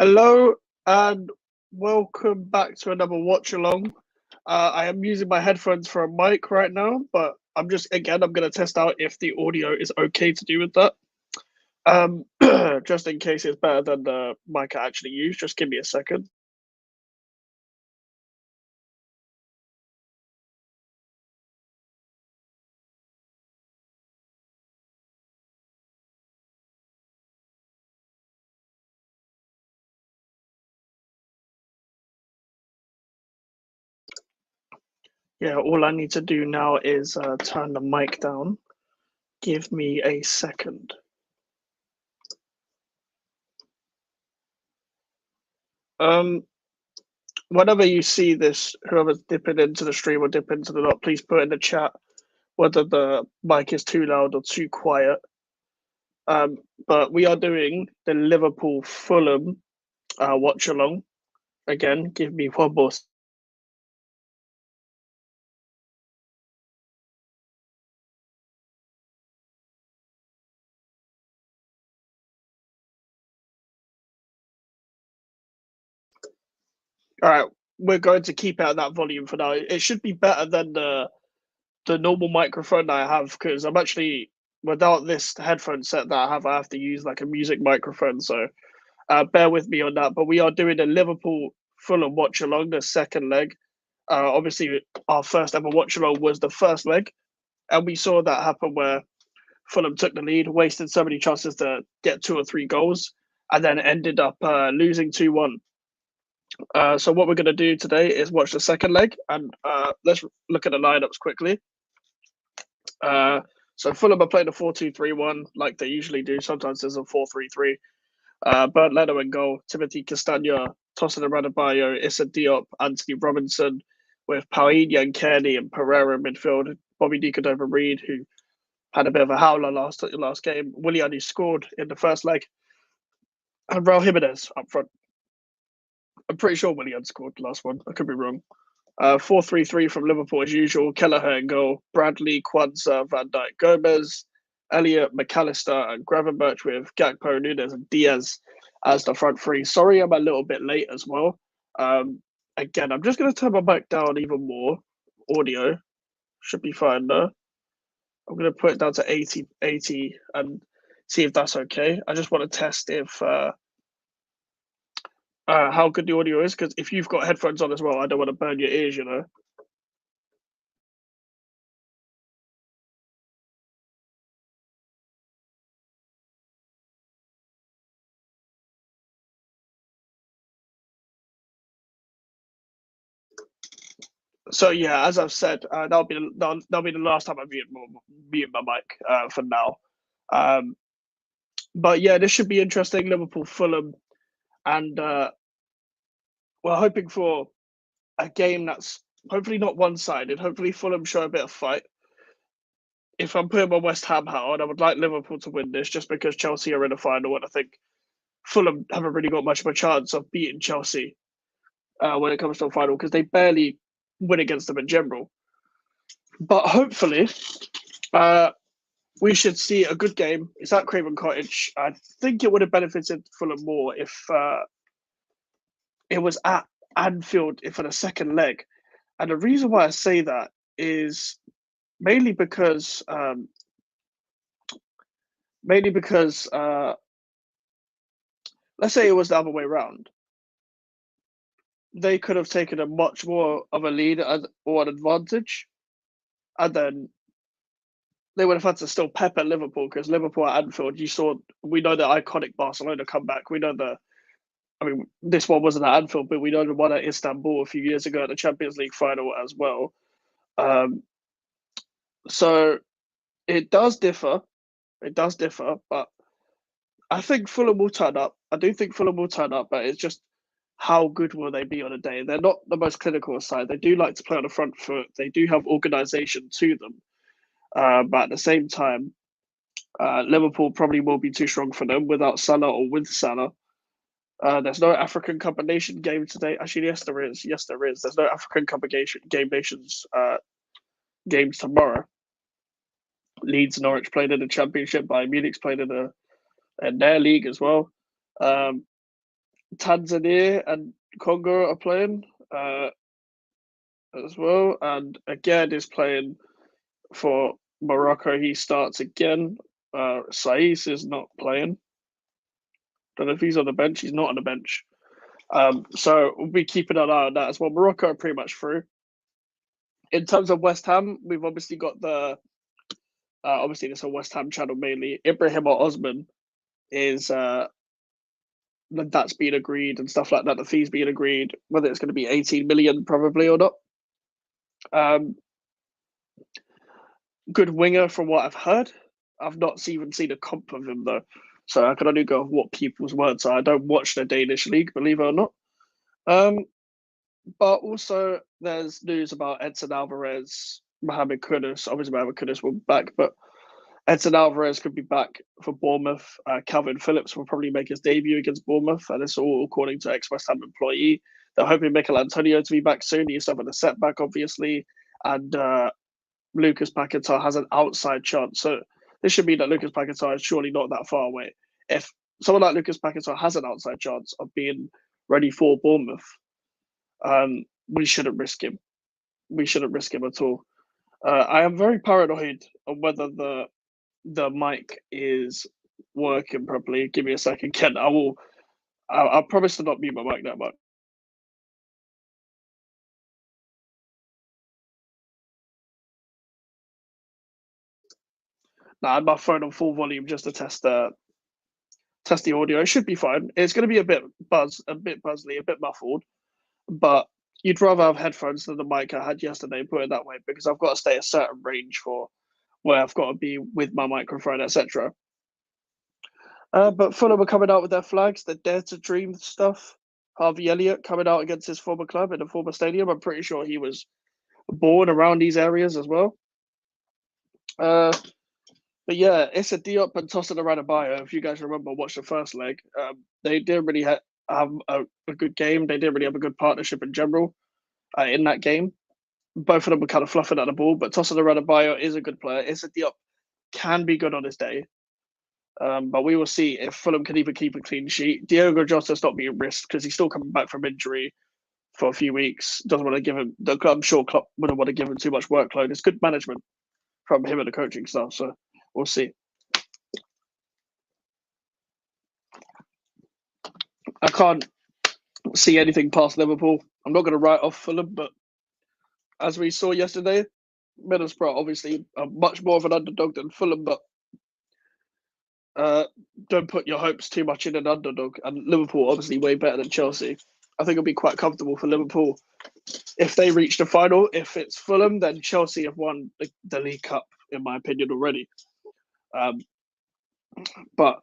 Hello and welcome back to another Watchalong. I am using my headphones for a mic right now, but I'm going to test out if the audio is okay to do with that. Just in case it's better than the mic I actually use, just give me a second. Yeah, all I need to do now is turn the mic down. Give me a second. Whenever you see this, whoever's dipping into the stream or dipping into the lot, please put in the chat whether the mic is too loud or too quiet. But we are doing the Liverpool Fulham watch along. Again, give me one more. All right, we're going to keep it at that volume for now. It should be better than the normal microphone that I have because I'm actually without this headphone set that I have to use like a music microphone. So bear with me on that. But we are doing the Liverpool Fulham watch along, the second leg. Obviously, our first ever watch along was the first leg, and we saw that happen where Fulham took the lead, wasted so many chances to get 2 or 3 goals, and then ended up losing 2-1. So what we're going to do today is watch the second leg, and let's look at the lineups quickly. So Fulham are playing a 4-2-3-1 like they usually do. Sometimes there's a 4-3-3. Bernd Leno in goal, Timothy Castagna, Tosin Adebayo, Issa Diop, Anthony Robinson, with Paulinho and Kearney and Pereira in midfield. Bobby De Cordova-Reid, who had a bit of a howler last game. Willian, who scored in the first leg, and Raul Jimenez up front. I'm pretty sure Willian scored the last one. I could be wrong. 4-3-3 from Liverpool as usual. Kelleher in goal. Bradley, Kwanzaa, Van Dijk, Gomez, Elliott, McAllister, and Gravenberch with Gakpo, Nunes, and Diaz as the front three. Sorry, I'm a little bit late as well. Again, I'm just going to turn my mic down even more. Audio should be fine though. I'm going to put it down to 80 and see if that's okay. I just want to test if how good the audio is, because if you've got headphones on as well, I don't want to burn your ears, you know. So yeah, as I've said, that'll be the last time I mute my mic for now. But yeah, this should be interesting. Liverpool, Fulham, and we're hoping for a game that's hopefully not one-sided. Hopefully, Fulham show a bit of fight. If I'm putting my West Ham hat on, I would like Liverpool to win this just because Chelsea are in the final, and I think Fulham haven't really got much of a chance of beating Chelsea when it comes to a final because they barely win against them in general. But hopefully, we should see a good game. It's at Craven Cottage. I think it would have benefited Fulham more if it was at Anfield for the second leg. And the reason why I say that is mainly because let's say it was the other way around. They could have taken a much more of a lead or an advantage, and then they would have had to still pepper Liverpool because Liverpool at Anfield, we know the iconic Barcelona comeback. We know this one wasn't at Anfield, but we know the one at Istanbul a few years ago at the Champions League final as well. So it does differ. But I think Fulham will turn up. I do think Fulham will turn up, but it's just how good will they be on a day? They're not the most clinical side. They do like to play on the front foot. They do have organisation to them. But at the same time, Liverpool probably will be too strong for them without Salah or with Salah. There's no African Cup of Nations game today. Actually, yes, there is. There's no African Cup of Nations games tomorrow. Leeds and Norwich played in the Championship. Bayern Munich's played in their league as well. Tanzania and Congo are playing as well, and again is playing for Morocco. He starts again. Saiss is not playing. Don't know if he's on the bench. He's not on the bench. So we'll be keeping an eye on that as well. Morocco are pretty much through. In terms of West Ham, we've obviously got the obviously it's a West Ham channel mainly. Ibrahim or Osman is that's been agreed and stuff like that. The fees being agreed, whether it's going to be 18 million probably or not. Good winger from what I've heard. I've not even seen a comp of him though, so I can only go off what people's words are. I don't watch the Danish league, believe it or not. But also there's news about Edson Alvarez, Mohamed Kudus. Obviously, Mohamed Kudus will be back, but Edson Alvarez could be back for Bournemouth. Calvin Phillips will probably make his debut against Bournemouth, and it's all according to ex-West Ham employee. They're hoping Mikel Antonio to be back soon. He's having a setback, obviously, and Lucas Paquetá has an outside chance. So this should mean that Lucas Paquetá is surely not that far away. If someone like Lucas Paquetá has an outside chance of being ready for Bournemouth, we shouldn't risk him. We shouldn't risk him at all. I am very paranoid on whether the mic is working properly. Give me a second, Ken. I promise to not mute my mic that much. Now, I had my phone on full volume just to test the audio. It should be fine. It's going to be a bit buzzly, a bit muffled, but you'd rather have headphones than the mic I had yesterday, put it that way, because I've got to stay a certain range for where I've got to be with my microphone, etc. But Fulham are coming out with their flags, the Dare to Dream stuff. Harvey Elliott coming out against his former club in a former stadium. I'm pretty sure he was born around these areas as well. But yeah, Issa Diop and Tosin Adebayo, if you guys remember, watch the first leg. They didn't really have a good game. They didn't really have a good partnership in general in that game. Both of them were kind of fluffing at the ball, but Tosin Adebayo is a good player. Issa Diop can be good on his day. But we will see if Fulham can even keep a clean sheet. Diogo Jota's not being risked because he's still coming back from injury for a few weeks. Doesn't want to give him. I'm sure Klopp wouldn't want to give him too much workload. It's good management from him and the coaching staff. So we'll see. I can't see anything past Liverpool. I'm not going to write off Fulham, but as we saw yesterday, Middlesbrough obviously are much more of an underdog than Fulham, but don't put your hopes too much in an underdog. And Liverpool obviously way better than Chelsea. I think it'll be quite comfortable for Liverpool if they reach the final. If it's Fulham, then Chelsea have won the League Cup, in my opinion, already. But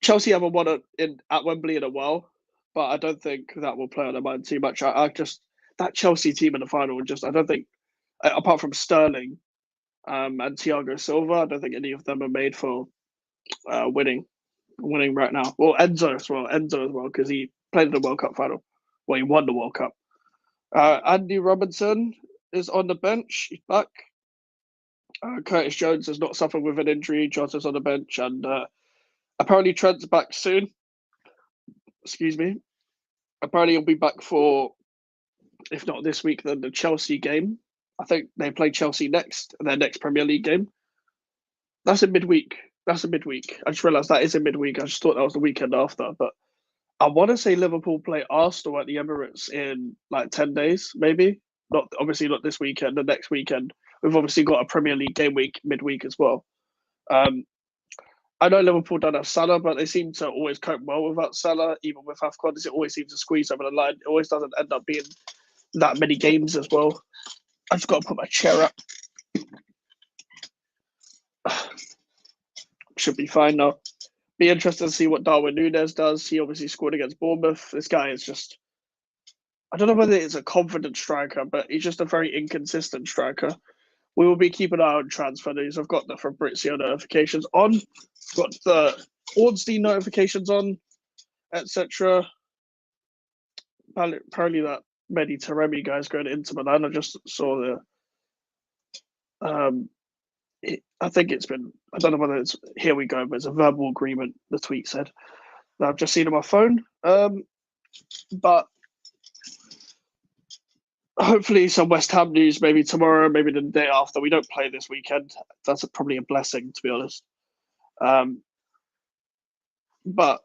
Chelsea haven't won at Wembley in a while, but I don't think that will play on their mind too much. I just that Chelsea team in the final, I don't think, apart from Sterling and Thiago Silva, I don't think any of them are made for winning right now. Well, Enzo as well, because he played in the World Cup final. Well, he won the World Cup. Andy Robinson is on the bench. He's back. Curtis Jones has not suffered with an injury. Jota's on the bench, and apparently Trent's back soon. Excuse me. Apparently he'll be back for, if not this week, then the Chelsea game. I think they play Chelsea next, their next Premier League game. That's a midweek. I just realised that is a midweek. I just thought that was the weekend after, but I want to say Liverpool play Arsenal at the Emirates in like 10 days, maybe. Not obviously not this weekend, the next weekend. We've obviously got a Premier League game week midweek as well. I know Liverpool don't have Salah, but they seem to always cope well without Salah, even with AFCON. It always seems to squeeze over the line. It always doesn't end up being that many games as well. I just got to put my chair up. Should be fine now. Be interested to see what Darwin Núñez does. He obviously scored against Bournemouth. This guy is just, I don't know whether it's a confident striker, but he's just a very inconsistent striker. We will be keeping an eye on transfer news. I've got the Fabrizio notifications on, got the Ornstein notifications on, etc. Apparently that Mehdi Taremi guy's going into Milan. I just saw I think it's been, I don't know whether it's, here we go, but it's a verbal agreement, the tweet said. That I've just seen on my phone. But hopefully some West Ham news maybe tomorrow, maybe the day after. We don't play this weekend. That's probably a blessing, to be honest. But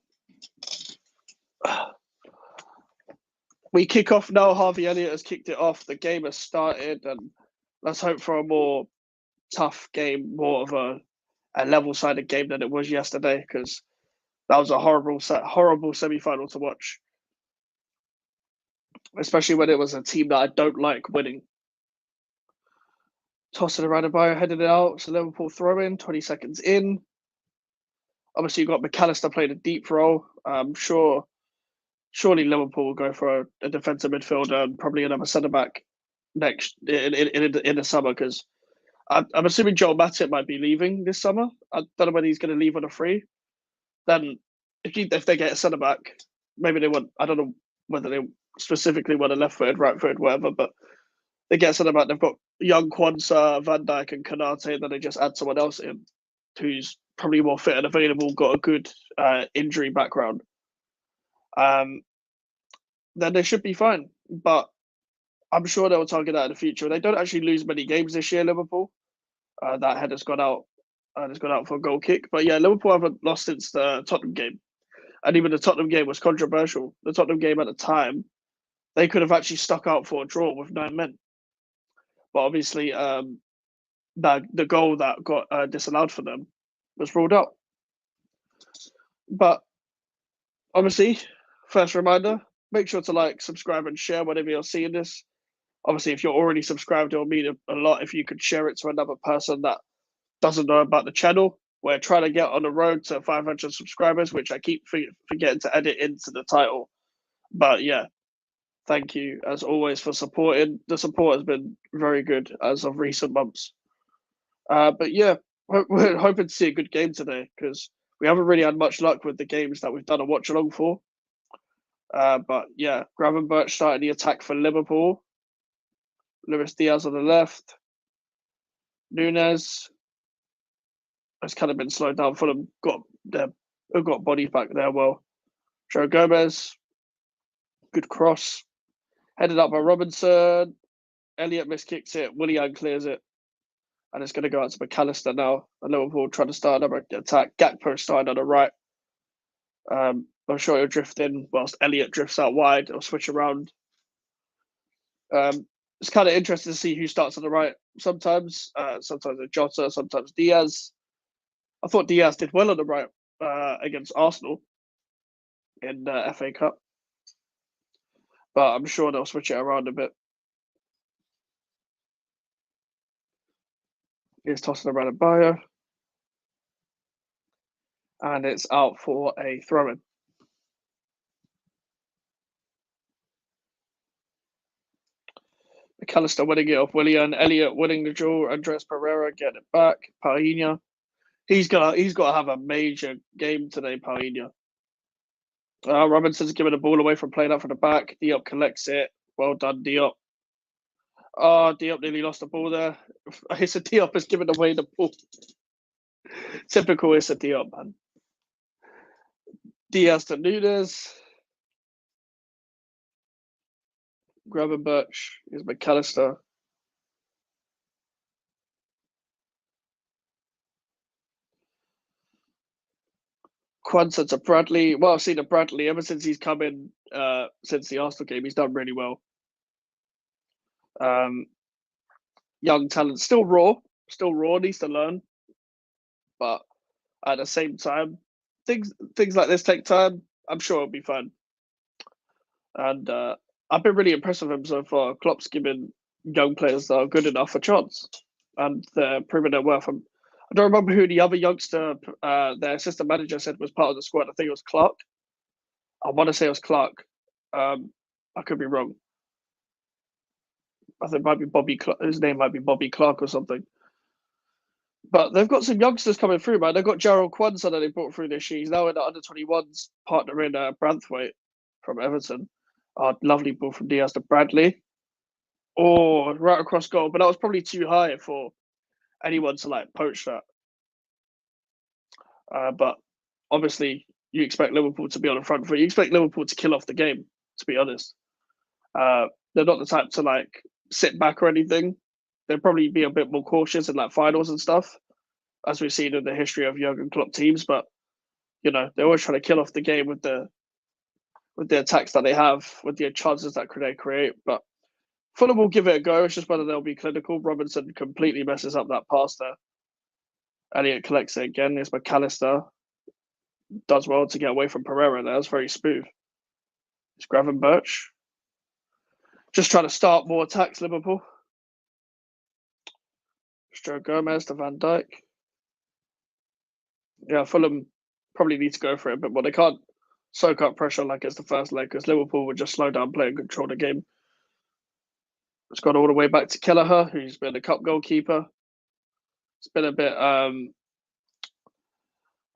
we kick off now. Harvey Elliott has kicked it off. The game has started, and let's hope for a more tough game, more of a level-sided game than it was yesterday, because that was a horrible semi-final to watch, especially when it was a team that I don't like winning. Tossing around a bio, headed it out. So Liverpool throw in, 20 seconds in. Obviously, you've got McAllister playing a deep role. Surely Liverpool will go for a defensive midfielder and probably another centre back next in the summer, because I'm assuming Joel Matip might be leaving this summer. I don't know whether he's going to leave on a free. Then if they get a centre back, maybe they want. I don't know whether they specifically want a left footed, right footed, whatever. But they get centre back. They've got young Kwanzaa, Van Dijk, and Kanate, and then they just add someone else in who's probably more fit and available, got a good injury background. Then they should be fine. But I'm sure they'll target that in the future. They don't actually lose many games this year, Liverpool. That header's gone out. And it's gone out for a goal kick. But yeah, Liverpool haven't lost since the Tottenham game. And even the Tottenham game was controversial. The Tottenham game at the time, they could have actually stuck out for a draw with 9 men. But obviously, the goal that got disallowed for them was ruled out. But obviously, first reminder, make sure to like, subscribe, and share whenever you're seeing this. Obviously, if you're already subscribed, it'll mean a lot if you could share it to another person that doesn't know about the channel. We're trying to get on the road to 500 subscribers, which I keep forgetting to edit into the title. But yeah, thank you as always for supporting. The support has been very good as of recent months. But yeah, we're hoping to see a good game today, because we haven't really had much luck with the games that we've done a watch along for. But yeah, Gravenberch starting the attack for Liverpool. Luis Diaz on the left. Nunes has kind of been slowed down. Fulham got bodies back there well. Joe Gomez, good cross. Headed up by Robinson. Elliott miskicks it. Willian clears it. And it's going to go out to McAllister now. And Liverpool trying to start another attack. Gakpo starting on the right. I'm sure he'll drift in whilst Elliott drifts out wide or switch around. It's kind of interesting to see who starts on the right. Sometimes Jota, sometimes Diaz. I thought Diaz did well on the right against Arsenal in the FA Cup. But I'm sure they'll switch it around a bit. He's tossing around a bio. And it's out for a throw-in. McAllister winning it off Willian. Elliott winning the duel. Andres Pereira getting it back. Paulinho. He's got to have a major game today, Paulinho. Robinson's giving the ball away from playing up from the back. Diop collects it. Well done, Diop. Oh, Diop nearly lost the ball there. Issa Diop has given away the ball. Typical Issa Diop, man. Diaz to Nunes. Gravenberch is McAllister. Kwanzaa to Bradley. Well, I've seen a Bradley ever since he's come in since the Arsenal game. He's done really well. Young talent, still raw, needs to learn. But at the same time, things like this take time. I'm sure it'll be fun. And I've been really impressed with him so far. Klopp's given young players that are good enough a chance, and they're proving their worth. I don't remember who the other youngster, their assistant manager, said was part of the squad. I think it was Clark. I want to say it was Clark. I could be wrong. I think it might be Bobby. His name might be Bobby Clark or something. But they've got some youngsters coming through, man. They've got Jarrell Kwanzaa that they brought through this year. He's now in the under-21s, partnering Branthwaite from Everton. Lovely ball from Diaz to Bradley. Oh, right across goal. But that was probably too high for anyone to like poach that. But obviously, you expect Liverpool to be on the front foot. You expect Liverpool to kill off the game. to be honest. They're not the type to like sit back or anything. They'll probably be a bit more cautious in like finals and stuff, as we've seen in the history of Jurgen Klopp teams. But you know, they're always trying to kill off the game with the attacks that they have, with the chances that they create. But Fulham will give it a go. It's just whether they'll be clinical. Robinson completely messes up that pass there. Elliott collects it again. It's McAllister. Does well to get away from Pereira there. It's very smooth. It's Gravenberch. Just trying to start more attacks, Liverpool. Joe Gomez to Van Dijk. Yeah, Fulham probably need to go for it a bit more. They can't soak up pressure like it's the first leg because Liverpool would just slow down play and control the game. It's gone all the way back to Kelleher, who's been a cup goalkeeper. It's been a bit.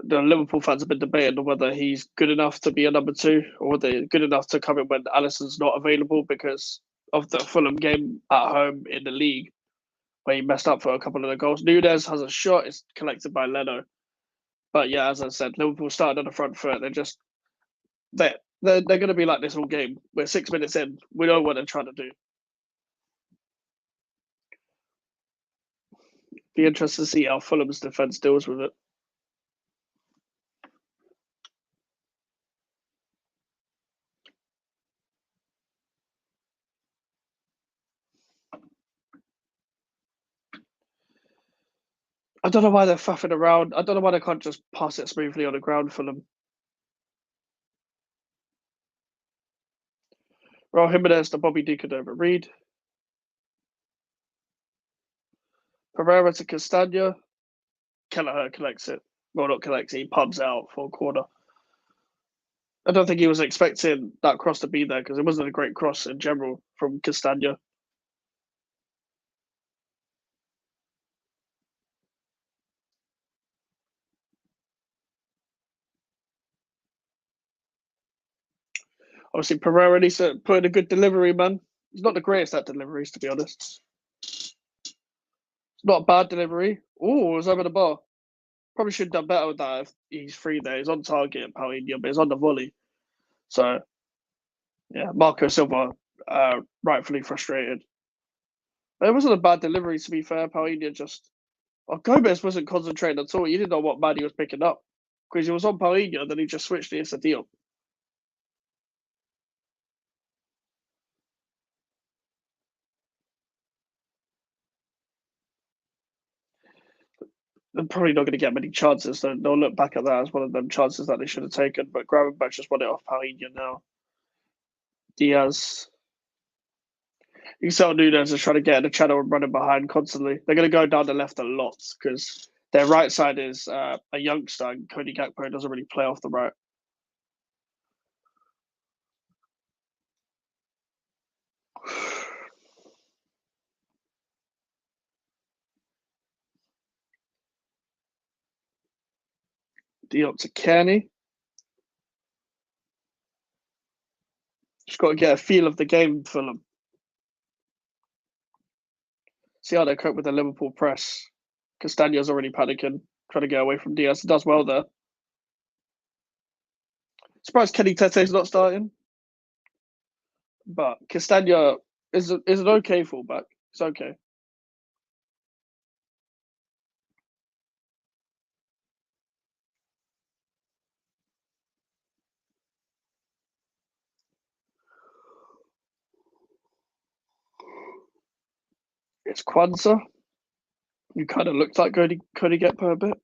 The Liverpool fans have been debating on whether he's good enough to be a number two or whether good enough to come in when Alisson's not available because of the Fulham game at home in the league where he messed up for a couple of the goals. Nunez has a shot, it's collected by Leno. But yeah, as I said, Liverpool started on the front foot. They're going to be like this all game. We're 6 minutes in. We know what they're trying to do. Be interested to see how Fulham's defence deals with it. I don't know why they're faffing around. I don't know why they can't just pass it smoothly on the ground for them. Raul Jimenez to Bobby Deacon over Reed. Pereira to Castagna. Kelleher collects it. Well, not collects it, he pubs out for a corner. I don't think he was expecting that cross to be there because it wasn't a great cross in general from Castagna. Obviously, Pereira needs to put in a good delivery, man. He's not the greatest at deliveries, to be honest. It's not a bad delivery. Oh, it was over the bar. Probably should have done better with that if he's free there. He's on target, Paulinho, but he's on the volley. So, yeah, Marco Silva rightfully frustrated. But it wasn't a bad delivery, to be fair. Paulinho just... Oh, Gomez wasn't concentrating at all. He didn't know what man he was picking up. Because he was on Paulinho, then he just switched to Diop. They're probably not going to get many chances. They'll look back at that as one of them chances that they should have taken. But Gravenberch just won it off Paulinho now. Diaz. You can tell Nunez is trying to get in the channel and running behind constantly. They're going to go down the left a lot because their right side is a youngster and Cody Gakpo doesn't really play off the right. Diop to Kearney. Just got to get a feel of the game for them. See how they cope with the Liverpool press. Castagna's already panicking, trying to get away from Diaz. Does well there. Surprised Kenny Tete's not starting. But Castagna is an okay fullback. It's okay. It's Kwanzaa. You kind of looked like Cody Gakpo a bit.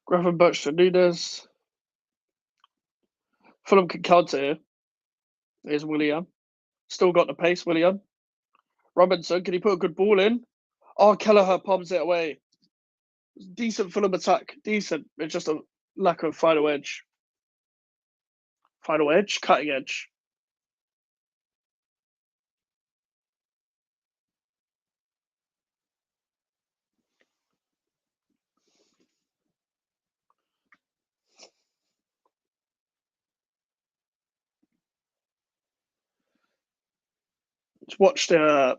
Gravenberch to Nunez. Fulham can counter here. Here's Willian. Still got the pace, Willian. Robinson, can he put a good ball in? Oh, Kelleher palms it away. Decent Fulham attack. Decent. It's just a lack of final edge. Final edge? Cutting edge. watched a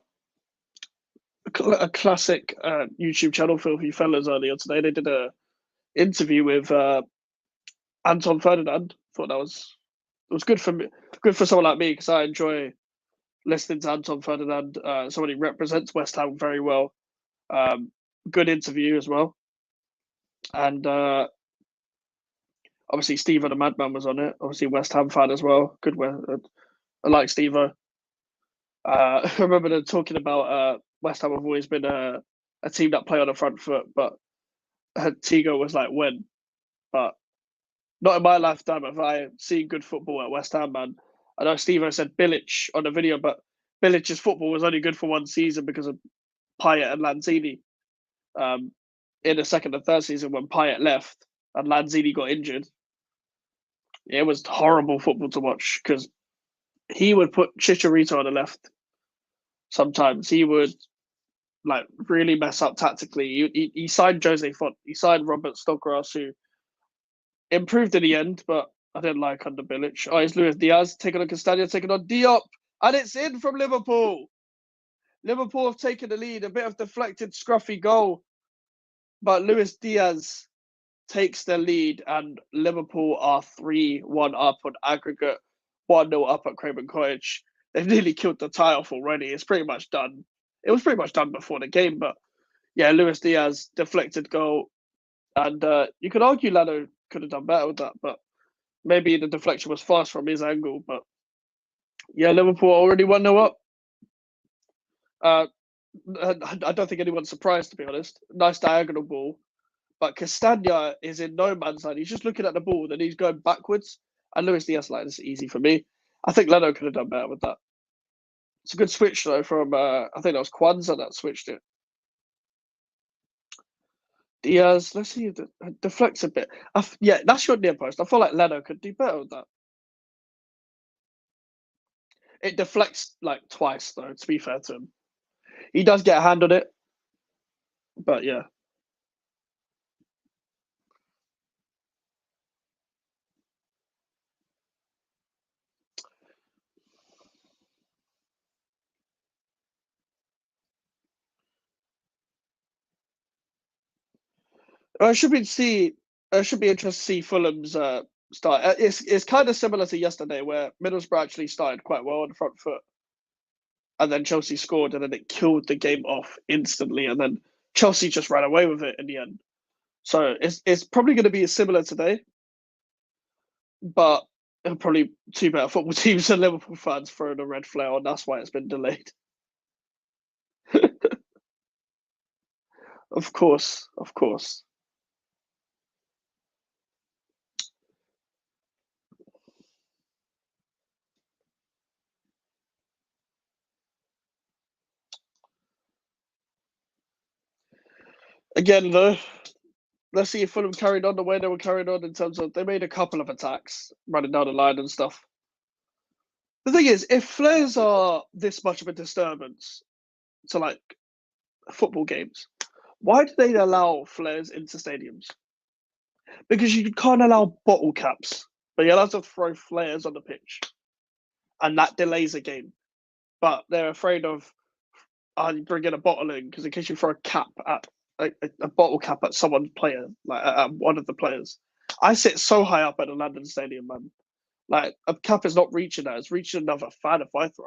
classic YouTube channel for you fellas earlier today. They did a interview with Anton Ferdinand. Thought that was good for me, good for someone like me because I enjoy listening to Anton Ferdinand. Someone who represents West Ham very well. Good interview as well, and obviously Steve the Madman was on it. Obviously West Ham fan as well. Good. I like Steve. I remember them talking about West Ham have always been a team that play on the front foot, but Tigo was like when, but not in my lifetime have I seen good football at West Ham, man. I know Steve said Bilic on the video, but Bilic's football was only good for one season because of Payet and Lanzini. In the second and third season when Payet left and Lanzini got injured, it was horrible football to watch because he would put Chicharito on the left. Sometimes he would like really mess up tactically. He signed Jose Font. He signed Robert Snodgrass, who improved in the end, but I didn't like under Bilic. Oh, it's Luis Diaz taking on Castagna, taking on Diop, and it's in from Liverpool. Liverpool have taken the lead, a bit of deflected, scruffy goal, but Luis Diaz takes the lead, and Liverpool are 3-1 up on aggregate, 1-0 up at Craven Cottage. They've nearly killed the tie off already. It's pretty much done. It was pretty much done before the game, but yeah, Luis Diaz deflected goal, and you could argue Leno could have done better with that, but maybe the deflection was fast from his angle. But yeah, Liverpool already 1-0 up. I don't think anyone's surprised, to be honest. Nice diagonal ball. But Castagna is in no man's land. He's just looking at the ball, then he's going backwards. And Luis Diaz line is easy for me. I think Leno could have done better with that. It's a good switch, though, from, I think that was Kwanzaa that switched it. Diaz, let's see if it deflects a bit. Yeah, that's your near post. I feel like Leno could do better with that. It deflects like twice, though, to be fair to him. He does get a hand on it, but yeah. I should be see. Should be interested to see Fulham's start. It's kind of similar to yesterday, where Middlesbrough actually started quite well on the front foot, and then Chelsea scored, and then it killed the game off instantly, and then Chelsea just ran away with it in the end. So it's probably going to be similar today, but probably two better football teams and Liverpool fans throwing a red flare on. That's why it's been delayed. Of course, of course. Again, though, let's see if Fulham carried on the way they were carried on in terms of they made a couple of attacks running down the line and stuff. The thing is, if flares are this much of a disturbance to like football games, why do they allow flares into stadiums? Because you can't allow bottle caps, but you're allowed to throw flares on the pitch, and that delays a game. But they're afraid of bringing a bottle in because in case you throw a cap at a bottle cap at someone's player, like at one of the players. I sit so high up at the London Stadium, man. Like a cap is not reaching that; it's reaching another fan if I throw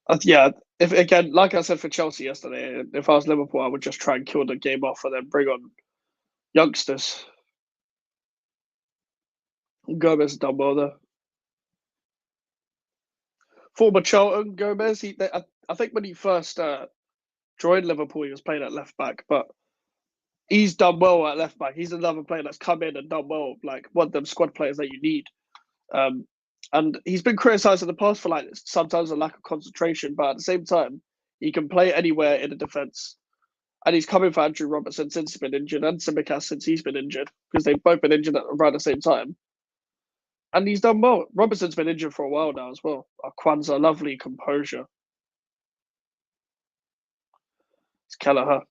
it. Yeah, if again, like I said for Chelsea yesterday, if I was Liverpool, I would just try and kill the game off and then bring on youngsters. Gomez done well there. Former Charlton Gomez. I think when he first joined Liverpool, he was playing at left back, but he's done well at left back. He's another player that's come in and done well, like one of them squad players that you need. And he's been criticised in the past for like sometimes a lack of concentration, but at the same time, he can play anywhere in the defence. And he's coming for Andrew Robertson since he's been injured, and Simicast since he's been injured, because they've both been injured at around the same time. And he's done well. Robertson's been injured for a while now as well. Kwanzaa, lovely composure. It's Kelleher.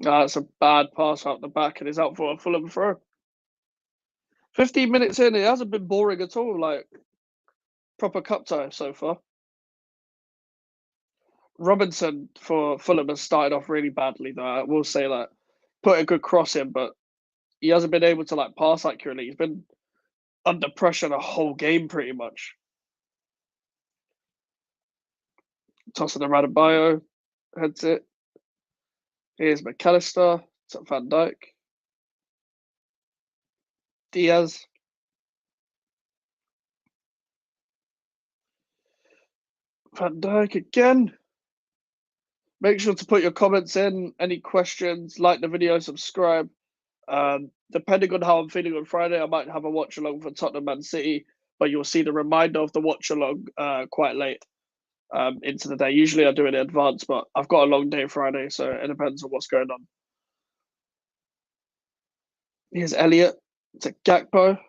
It's a bad pass out the back and it's out for a Fulham throw. 15 minutes in, it hasn't been boring at all. Like proper cup tie so far. Robinson for Fulham has started off really badly, though. I will say that. Put a good cross in, but he hasn't been able to like pass accurately. He's been under pressure the whole game, pretty much. Tossing around a bio, heads it. Here's McAllister. It's Van Dijk. Diaz. Van Dijk again. Make sure to put your comments in, any questions, like the video, subscribe. Depending on how I'm feeling on Friday, I might have a watch along for Tottenham Man City, but you'll see the reminder of the watch along quite late into the day. Usually I do it in advance, but I've got a long day Friday, so it depends on what's going on. Here's Elliot. It's a Gakpo.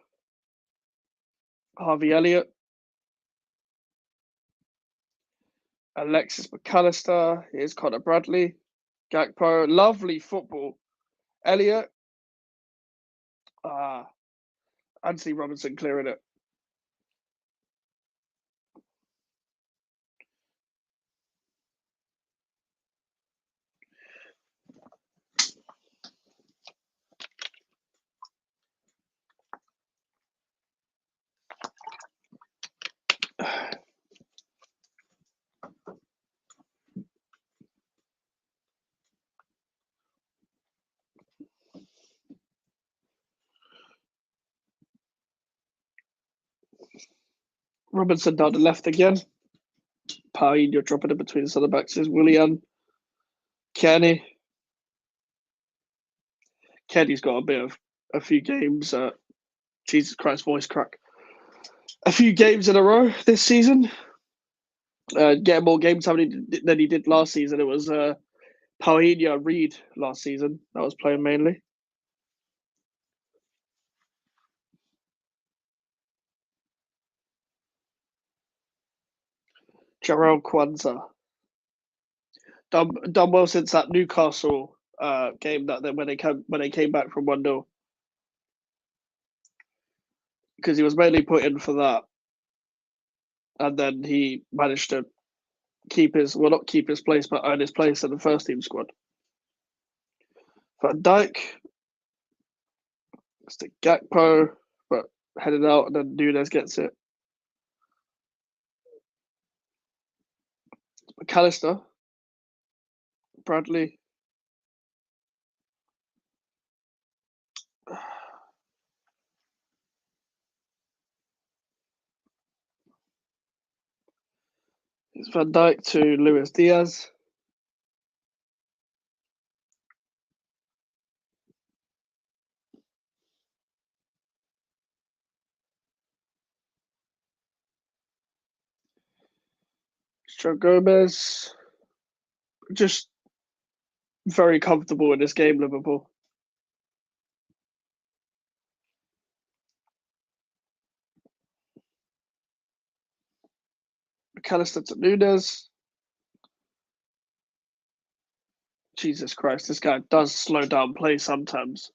Harvey Elliott. Alexis McAllister. Here's Connor Bradley. Gakpo. Lovely football. Elliot. Anthony Robinson clearing it. Robinson down the left again. Pine, you're dropping it between the centre backs. Is Willian. Kenny. Kenny's got a few games. Jesus Christ, voice crack. A few games in a row this season. Getting more game time than he did last season. It was Paulinho Reed last season that was playing mainly. Jarrell Kwanzaa. Done well since that Newcastle game when they came back from 1-0. Because he was mainly put in for that. And then he managed to not keep his place, but earn his place in the first team squad. Van Dijk. It's the Gakpo, but headed out, and then Nunes gets it. McAllister. Bradley. It's Van Dijk to Luis Diaz. Joe Gomez. Just very comfortable in this game, Liverpool. McAllister to Nunes. Jesus Christ, this guy does slow down play sometimes.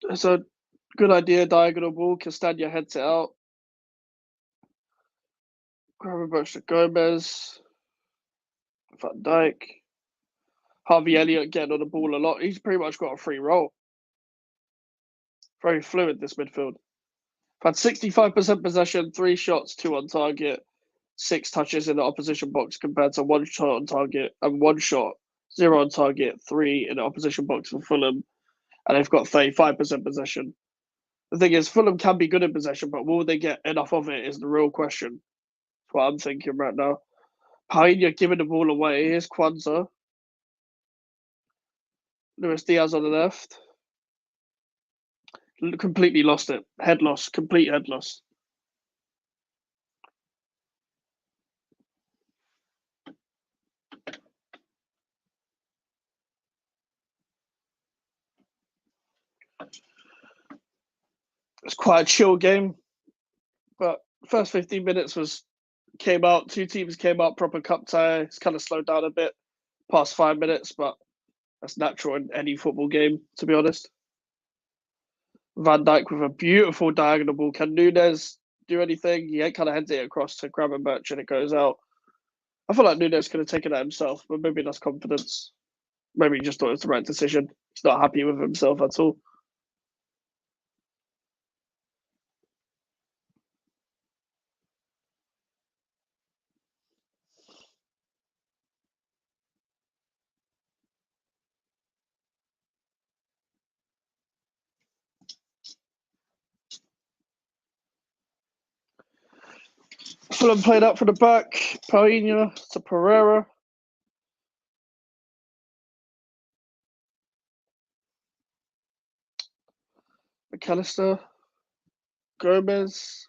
It's a good idea, diagonal ball. Castagna heads it out. Gravenberch to Gomez. Van Dijk. Harvey Elliott getting on the ball a lot. He's pretty much got a free roll. Very fluid, this midfield. Had 65% possession, 3 shots, 2 on target, 6 touches in the opposition box compared to 1 shot on target and 1 shot, 0 on target, 3 in the opposition box for Fulham. And they've got 35% possession. The thing is, Fulham can be good in possession, but will they get enough of it is the real question. That's what I'm thinking right now. Paulinho giving the ball away. Here's Kwanzaa. Luis Diaz on the left. Completely lost it. Head loss. Complete head loss. It's quite a chill game, but first 15 minutes was came out. Two teams came out. Proper cup tie. It's kind of slowed down a bit past 5 minutes, but that's natural in any football game, to be honest. Van Dijk with a beautiful diagonal ball. Can Nunes do anything? He kind of heads it across to Gravenberch and it goes out. I feel like Nunes could have taken that himself, but maybe that's confidence. Maybe he just thought it was the right decision. He's not happy with himself at all. Fulham played up from the back. Painha to Pereira. McAllister. Gomez.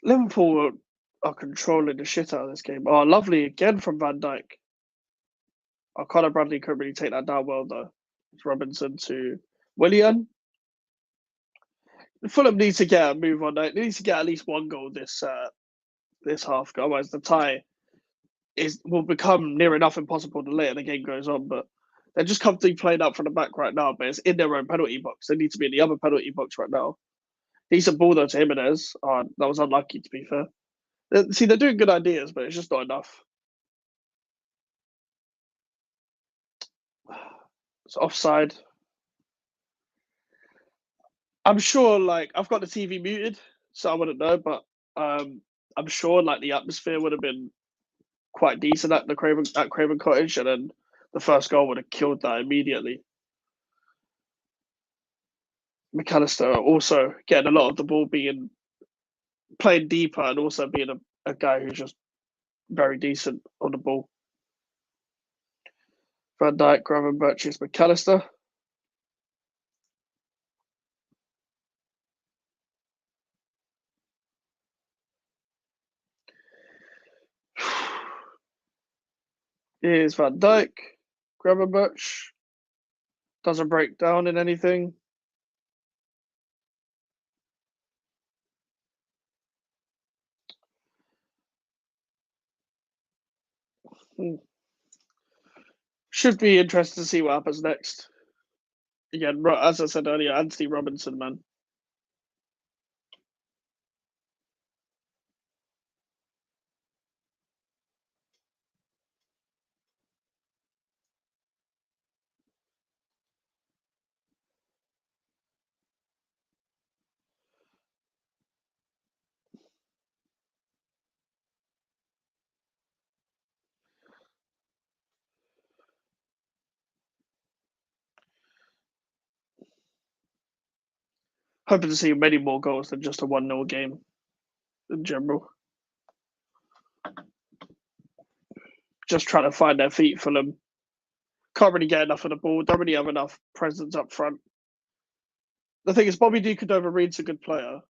Liverpool are controlling the shit out of this game. Oh, lovely again from Van Dijk. Oh, Conor Bradley couldn't really take that down well, though. It's Robinson to Willian. Fulham needs to get a move on. They need to get at least one goal this half. Otherwise, the tie will become near enough impossible the later the game goes on. But they're just comfortably playing up from the back right now. But it's in their own penalty box. They need to be in the other penalty box right now. Decent ball though to Jimenez. Oh, that was unlucky, to be fair. See, they're doing good ideas, but it's just not enough. It's offside. I'm sure, like, I've got the TV muted, so I wouldn't know, but I'm sure, like, the atmosphere would have been quite decent at Craven Cottage, and then the first goal would have killed that immediately. McAllister also getting a lot of the ball, playing deeper, and also being a guy who's just very decent on the ball. Van Dijk, Gravenberch, McAllister. Here's Van Dijk, Gravenberch. Doesn't break down in anything. Should be interesting to see what happens next. Again, as I said earlier, Anthony Robinson, man. Hoping to see many more goals than just a 1-0 game in general. Just trying to find their feet for them. Can't really get enough of the ball. Don't really have enough presence up front. The thing is, Bobby Decordova-Reid's a good player.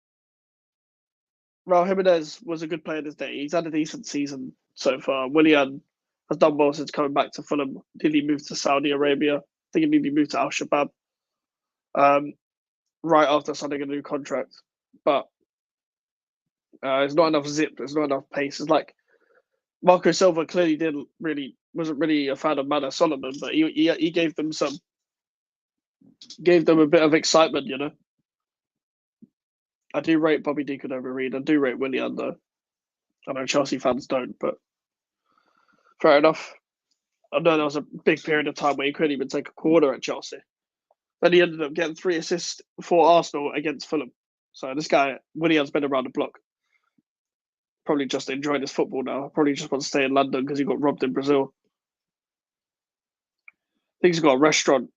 Raul Jimenez was a good player this day. He's had a decent season so far. Willian has done well since coming back to Fulham. Did he move to Saudi Arabia? I think he maybe moved to Al Shabab right after signing a new contract. But there's not enough zip. There's not enough pace. It's like Marco Silva clearly wasn't really a fan of Manor Solomon, but he gave them a bit of excitement, you know. I do rate Bobby Decordova-Reid. I do rate Willian, though. I know Chelsea fans don't, but fair enough. I know there was a big period of time where he couldn't even take a corner at Chelsea. Then he ended up getting 3 assists for Arsenal against Fulham. So this guy, Willian's been around the block. Probably just enjoying his football now. Probably just wants to stay in London because he got robbed in Brazil. I think he's got a restaurant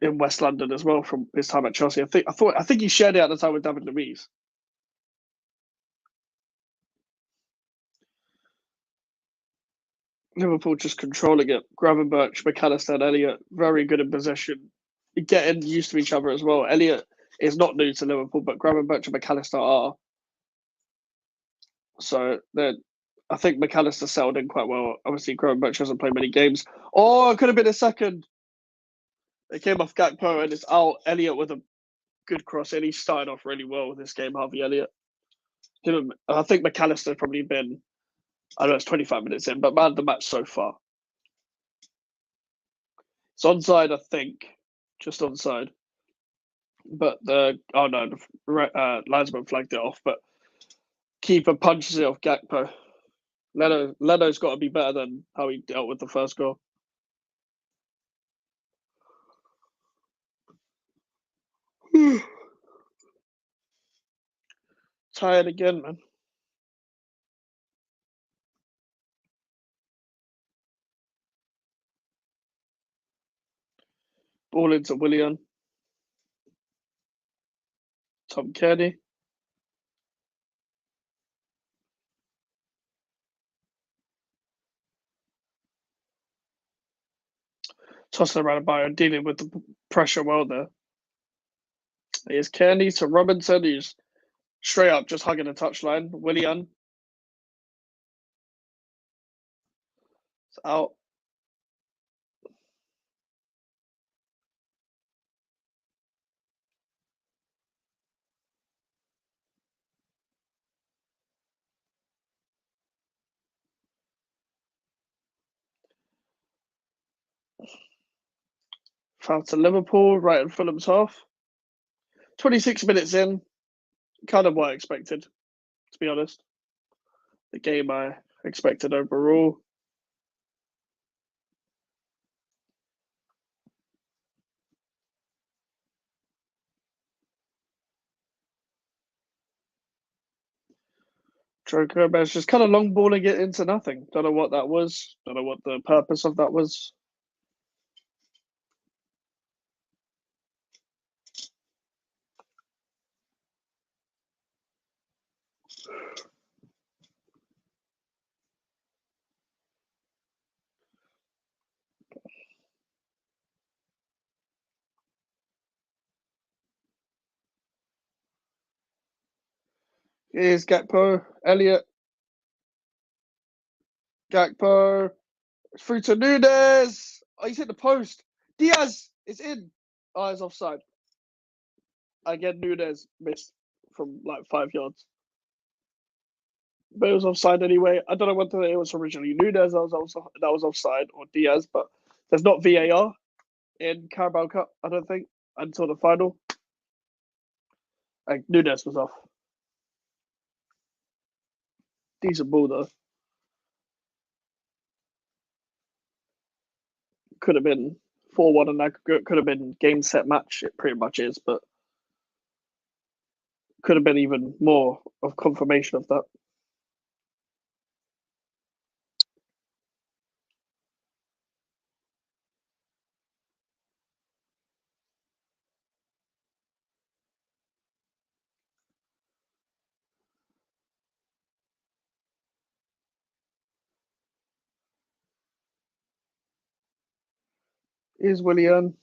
in West London as well from his time at Chelsea. I think he shared it at the time with David Luiz. Liverpool just controlling it. Gravenberch, McAllister, and Elliott very good in possession, getting used to each other as well. Elliott is not new to Liverpool, but Gravenberch and McAllister are. So I think McAllister settled in quite well. Obviously, Gravenberch hasn't played many games. Oh, it could have been a second. It came off Gakpo and it's out. Elliott with a good cross, and he started off really well with this game, Harvey Elliott. I think McAllister's probably been, I know it's 25 minutes in, but man, the match so far. It's onside, I think, just onside. But the linesman flagged it off. But keeper punches it off Gakpo. Leno's got to be better than how he dealt with the first goal. Tired again, man. Ball into Willian. Tom Kearney. Tossing around by and dealing with the pressure well there. Here's Kearney to Robinson, who's straight up just hugging the touchline. Willian. It's out. Foul to Liverpool, right in Fulham's half. 26 minutes in, kind of what I expected, to be honest. The game I expected overall. Joe Gomez just kind of long balling it into nothing. Don't know what that was. Don't know what the purpose of that was. Here's Gakpo, Elliot. Gakpo. It's through to Nunes. Oh, he's hit the post. Diaz is in. Oh, it's offside. Again, Nunes missed from like 5 yards. But it was offside anyway. I don't know whether it was originally Nunes that was offside or Diaz, but there's not VAR in Carabao Cup, I don't think, until the final. Like, Nunes was off. Decent ball though. Could have been 4-1 and that could have been game set match. It pretty much is, but could have been even more of confirmation of that. Here's Willian.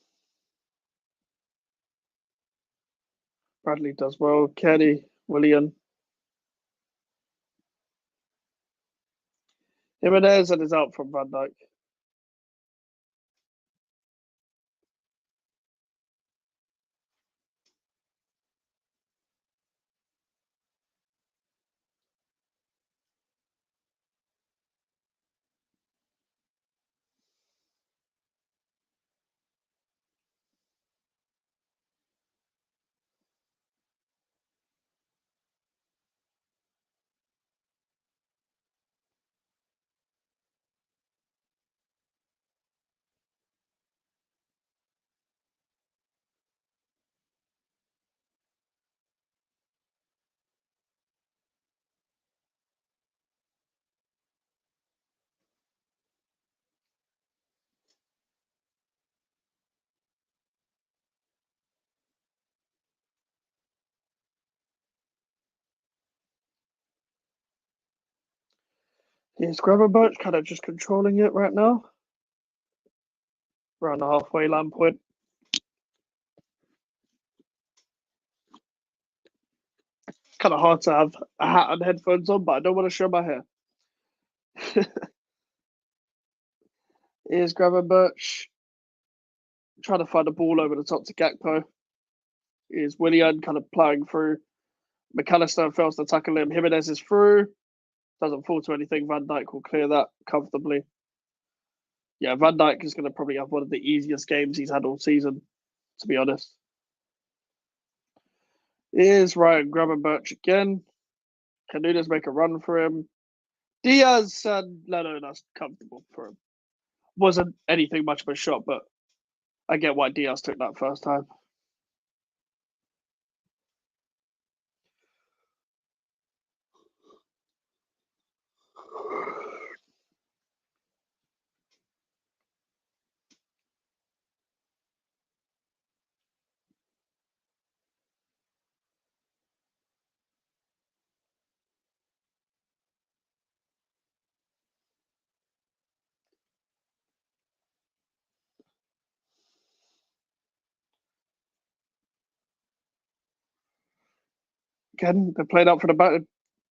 Bradley does well. Kenny, Willian. Jimenez and is out from Van Dijk. Here's Gravenberch, kind of just controlling it right now. Around the halfway line point. Kind of hard to have a hat and headphones on, but I don't want to show my hair. Here's Gravenberch. Trying to find a ball over the top to Gakpo. Here's Willian kind of ploughing through. McAllister fails to tackle him. Jimenez is through. Doesn't fall to anything. Van Dijk will clear that comfortably. Yeah, Van Dijk is going to probably have one of the easiest games he's had all season, to be honest. Here's Ryan Gravenberch again. Can Nunes make a run for him? Diaz and Leno, that's comfortable for him. Wasn't anything much of a shot, but I get why Diaz took that first time. Again, they played up for the back.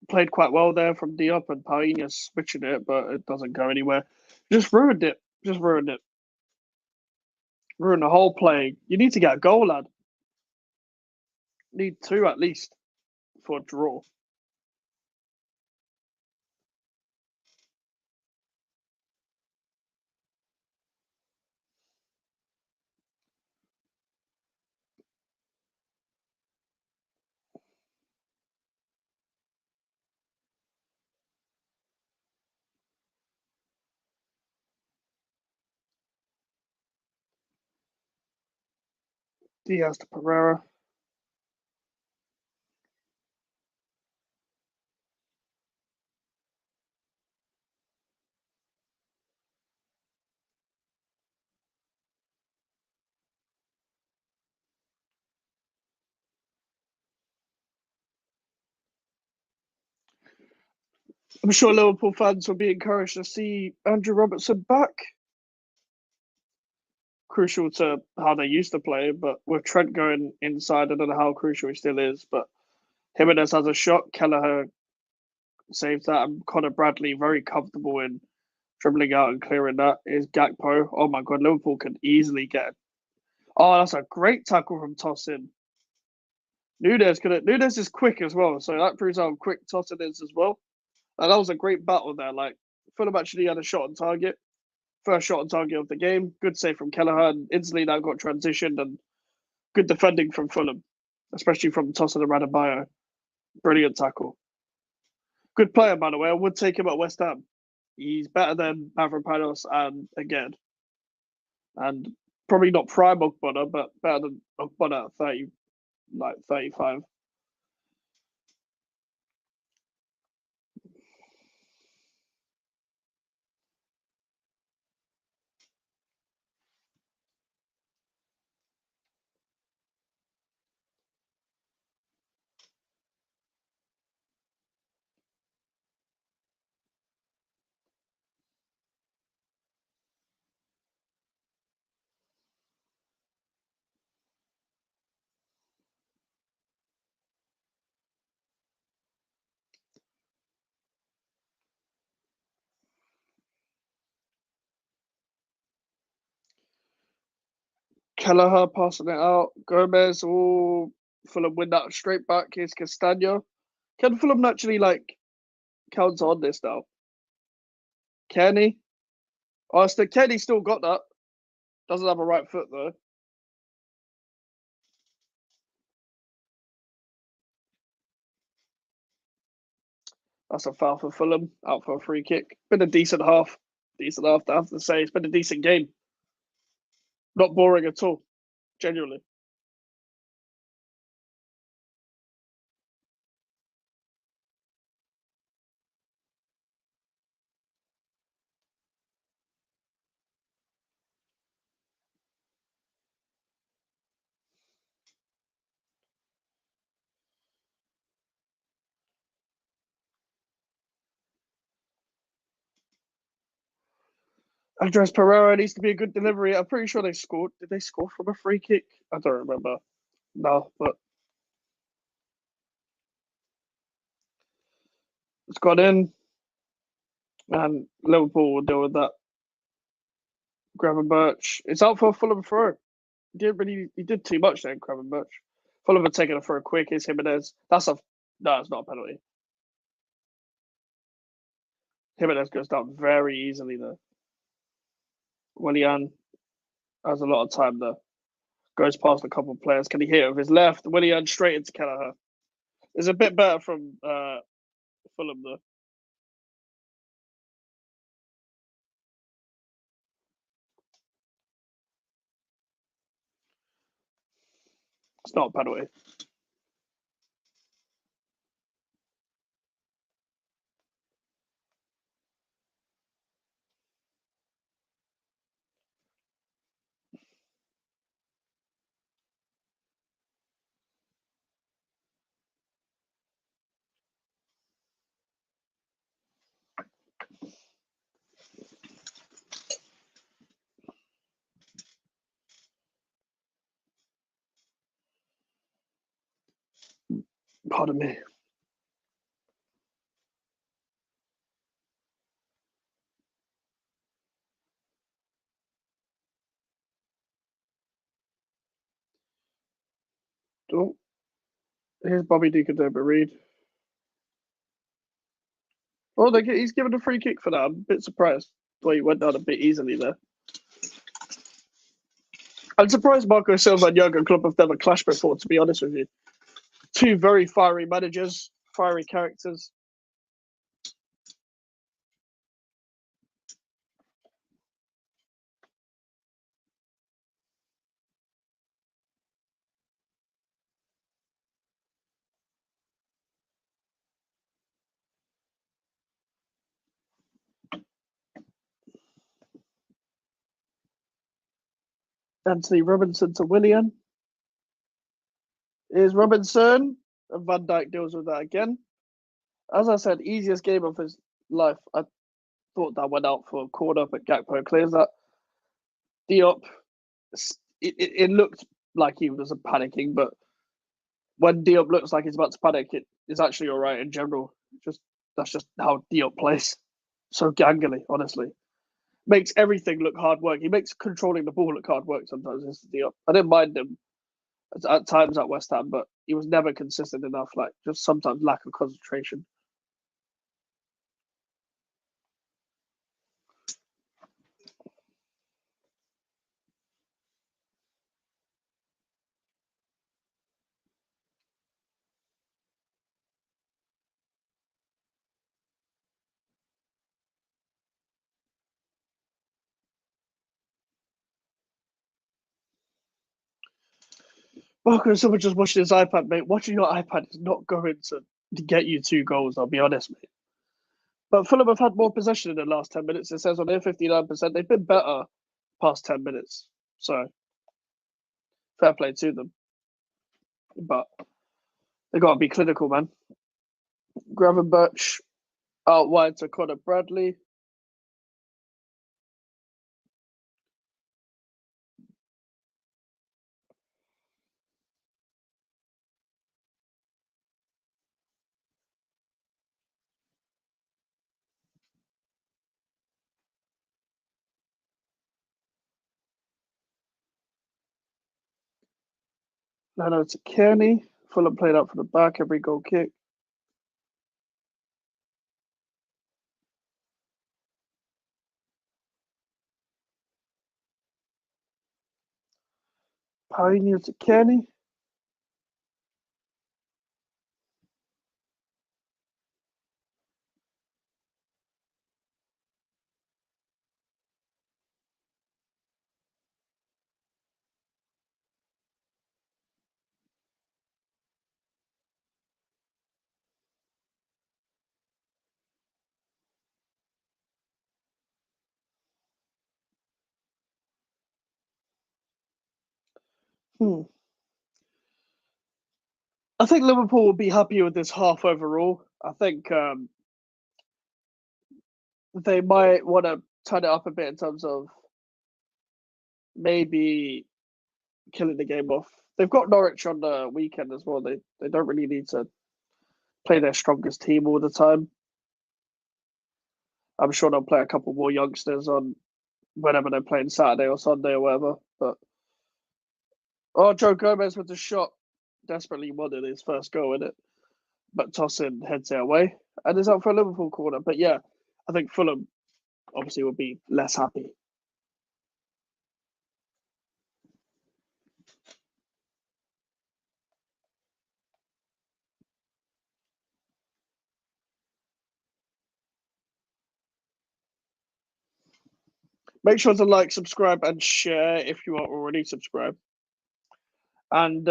Played quite well there from Diop and Painha switching it, but it doesn't go anywhere. Just ruined it. Just ruined it. Ruined the whole play. You need to get a goal, lad. Need two at least for a draw. Diaz to Pereira. I'm sure Liverpool fans will be encouraged to see Andrew Robertson back. Crucial to how they used to play, but with Trent going inside, I don't know how crucial he still is. But Jimenez has a shot. Kelleher saves that, and Connor Bradley very comfortable in dribbling out and clearing that. Is Gakpo. Oh my god, Liverpool can easily get it. Oh, that's a great tackle from Tosin. Nunes is quick as well, so that proves how quick Tosin is as well. And that was a great battle there. Like Fulham actually had a shot on target. First shot on target of the game. Good save from Kelleher, and instantly that got transitioned, and good defending from Fulham, especially from Tosin and Adebayo. Brilliant tackle. Good player, by the way. I would take him at West Ham. He's better than Mavropanos and again. And probably not prime Ogbonna, but better than Ogbonna at 30, like 35. Kelleher passing it out. Gomez, oh, Fulham win that straight back. Here's Castagno. Can Fulham actually like counter on this now? Kenny? Oh, Kenny still got that. Doesn't have a right foot though. That's a foul for Fulham. Out for a free kick. Been a decent half. Decent half, I have to say. It's been a decent game. Not boring at all. Genuinely. Andres Pereira needs to be a good delivery. I'm pretty sure they scored. Did they score from a free kick? I don't remember. No, but it's gone in. And Liverpool will deal with that. Gravenberch. It's out for a Fulham throw. He did too much there, Gravenberch. Fulham are taking a throw quick. It's Jimenez. That's a No, it's not a penalty. Jimenez goes down very easily there. Willian has a lot of time there. Goes past a couple of players. Can he hit it with his left? Willian straight into Kelleher. It's a bit better from Fulham though. It's not a penalty. Pardon me. Oh, here's Bobby Deacon Reed. Oh, he's given a free kick for that. I'm a bit surprised. Well, he went down a bit easily there. I'm surprised Marco Silva and Jurgen Klopp have never clashed before, to be honest with you. Two very fiery managers, fiery characters. Anthony Robinson to Willian. Here's Robinson. And Van Dijk deals with that again. As I said, easiest game of his life. I thought that went out for a corner, but Gakpo clears that. Diop, it looked like he was panicking, but when Diop looks like he's about to panic, it is actually all right in general. That's just how Diop plays. So gangly, honestly. Makes everything look hard work. He makes controlling the ball look hard work sometimes. This Diop. I didn't mind him at times at West Ham, but he was never consistent enough. Like just sometimes lack of concentration. Marco Silva just watching his iPad, mate. Watching your iPad is not going to get you 2 goals, I'll be honest, mate. But Fulham have had more possession in the last 10 minutes. It says on there 59%. They've been better past 10 minutes. So fair play to them. But they got to be clinical, man. Gravenberch out wide to Conor Bradley. Leno to Kearney. Fulham played out from the back, every goal kick. Paulinho to Kearney. I think Liverpool will be happy with this half overall. I think they might want to turn it up a bit in terms of maybe killing the game off. They've got Norwich on the weekend as well. They don't really need to play their strongest team all the time. I'm sure they'll play a couple more youngsters on whenever they're playing Saturday or Sunday or whatever. But Joe Gomez with the shot desperately wanted his first goal in it. but Tosin heads it away and is up for a Liverpool corner. But yeah, I think Fulham obviously will be less happy. Make sure to like, subscribe, and share if you are already subscribed. And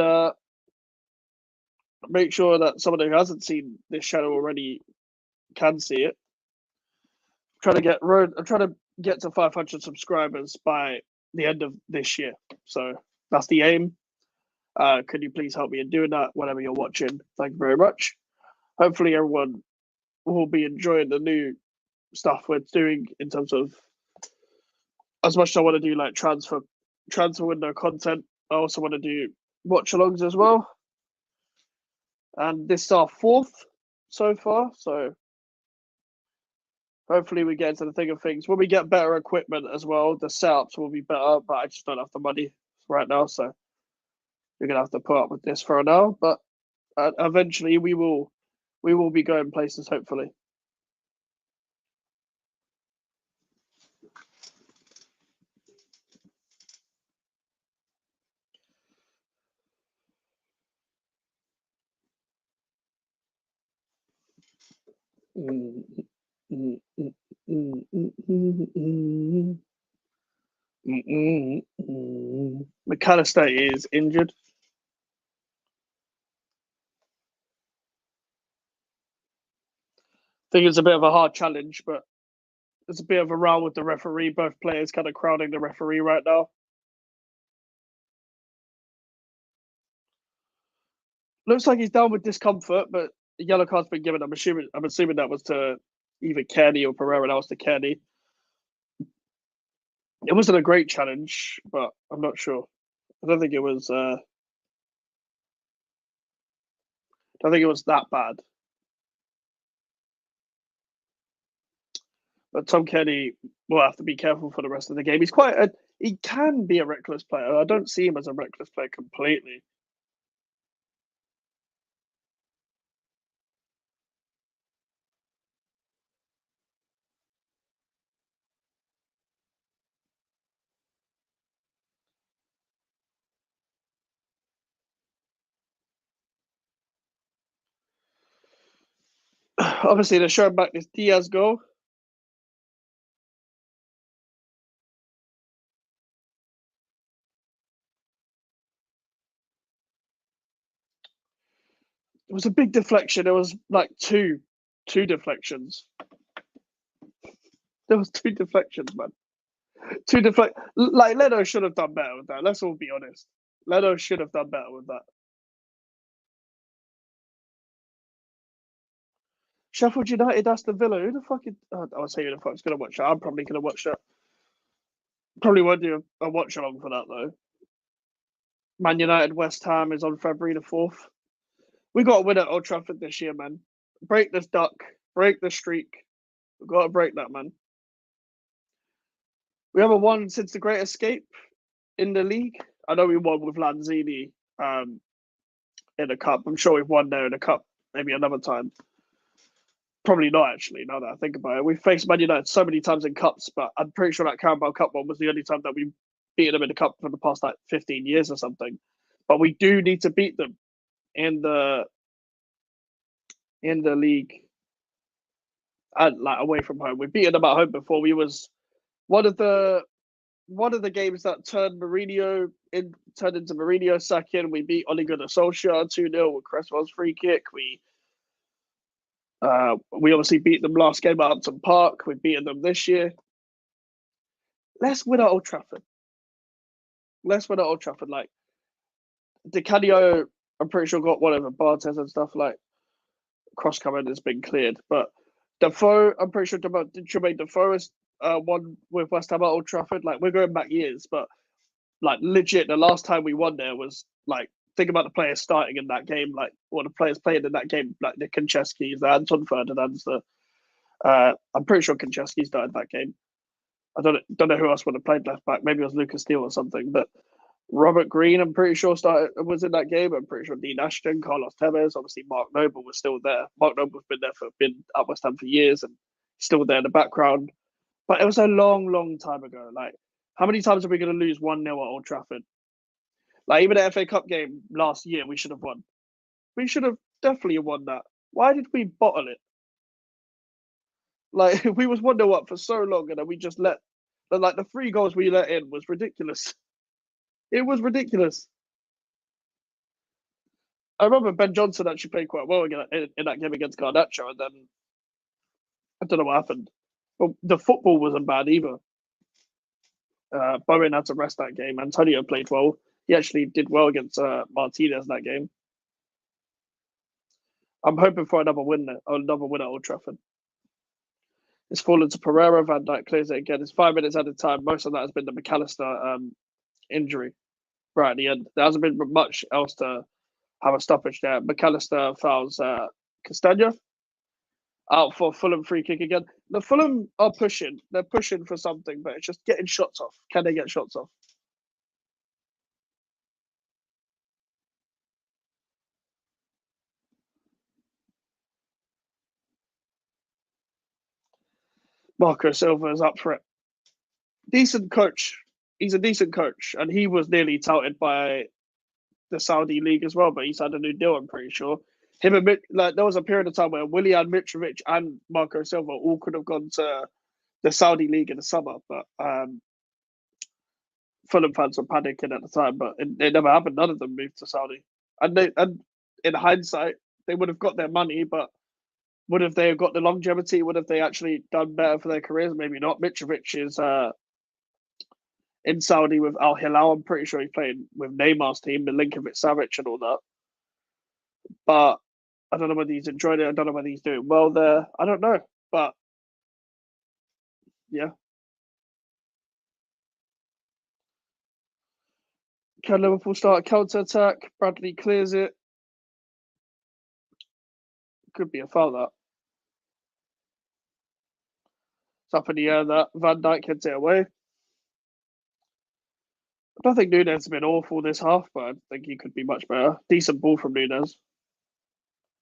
make sure that someone who hasn't seen this channel already can see it. I'm trying to get to 500 subscribers by the end of this year. So that's the aim. Could you please help me in doing that whenever you're watching? Thank you very much. Hopefully everyone will be enjoying the new stuff we're doing in terms of, as much as I want to do like transfer window content, I also want to do watch-alongs as well. And this is our 4th so far, so hopefully we get into the thick of things. When we get better equipment as well, the setups will be better, but I just don't have the money right now, so you're gonna have to put up with this for now. But eventually we will be going places, hopefully. McAllister is injured. I think it's a bit of a hard challenge, but there's a bit of a row with the referee. Both players kind of crowding the referee right now. Looks like he's down with discomfort, but the yellow card's been given. I'm assuming that was to either Kearney or Pereira. That was to Kearney. It wasn't a great challenge, but I'm not sure. I don't think it was. I don't think it was that bad. But Tom Kearney will have to be careful for the rest of the game. He can be a reckless player. I don't see him as a reckless player completely. Obviously, they're showing back this Diaz goal. It was a big deflection. There was like two deflections. There was 2 deflections, man. Like Leno should have done better with that. Let's all be honest. Leno should have done better with that. Sheffield United, Aston Villa. Who the fuck is? I'll say who the fuck's gonna watch that. I'm probably gonna watch that. Probably won't do a watch along for that though. Man United, West Ham is on February the 4th. We got to win at Old Trafford this year, man. Break this duck. Break the streak. We've got to break that, man. We haven't won since the Great Escape in the league. I know we won with Lanzini in the cup. I'm sure we've won there in the cup maybe another time. Probably not, actually, now that I think about it. We've faced Man United so many times in cups, but I'm pretty sure that Carabao Cup one was the only time that we beat them in the cup for the past like 15 years or something. But we do need to beat them in the league and like away from home. We've beaten them at home before. We was one of the games that turned into Mourinho sacking. We beat Ole Gunnar Solskjaer 2-0 with Cresswell's free kick. We obviously beat them last game at Upton Park. We've beaten them this year. Let's win at Old Trafford. Like Di Canio, I'm pretty sure got one over Bartes and stuff. Like cross comment has been cleared, but Defoe, I'm pretty sure Jermaine Defoe has won with West Ham at Old Trafford. Like we're going back years, but like legit, the last time we won there was like, think about the players starting in that game, like what the players playing in that game, like the Konchesky's, the Anton Ferdinand's, I'm pretty sure Konchesky started that game. I don't know who else would have played left back. Maybe it was Lucas Steele or something. But Robert Green, I'm pretty sure was in that game. I'm pretty sure Dean Ashton, Carlos Tevez, obviously Mark Noble was still there. Mark Noble's been at West Ham for years and still there in the background. But it was a long, long time ago. Like, how many times are we going to lose 1-0 at Old Trafford? Like, even the FA Cup game last year, we should have won. We should have definitely won that. Why did we bottle it? Like, we was 1-0 up for so long, and then we just let, like, the 3 goals we let in was ridiculous. It was ridiculous. I remember Ben Johnson actually played quite well in that game against Garnacho, and then I don't know what happened. But the football wasn't bad either. Bowen had to rest that game. Antonio played well. He actually did well against Martinez that game. I'm hoping for another win at Old Trafford. It's fallen to Pereira. Van Dijk clears it again. It's 5 minutes at a time. Most of that has been the McAllister injury right at the end. There hasn't been much else to have a stoppage there. McAllister fouls Castagna out for Fulham free kick again. The Fulham are pushing. They're pushing for something, but it's just getting shots off. Can they get shots off? Marco Silva is up for it. Decent coach. He's a decent coach, and he was nearly touted by the Saudi league as well, but he's had a new deal, I'm pretty sure. Him and there was a period of time where Willian Mitrovic and Marco Silva all could have gone to the Saudi league in the summer, but Fulham fans were panicking at the time, but it never happened. None of them moved to Saudi, and in hindsight, they would have got their money, but would have they got the longevity? Would have they actually done better for their careers? Maybe not. Mitrovic is in Saudi with Al Hilal. I'm pretty sure he's playing with Neymar's team, Milinkovic Savic, and all that. But I don't know whether he's enjoying it. I don't know whether he's doing well there. I don't know. But yeah. Can Liverpool start a counter attack? Bradley clears it. Could be a foul that. It's up in the air that Van Dijk heads it away. I don't think Nunes has been awful this half, but I think he could be much better. Decent ball from Nunes.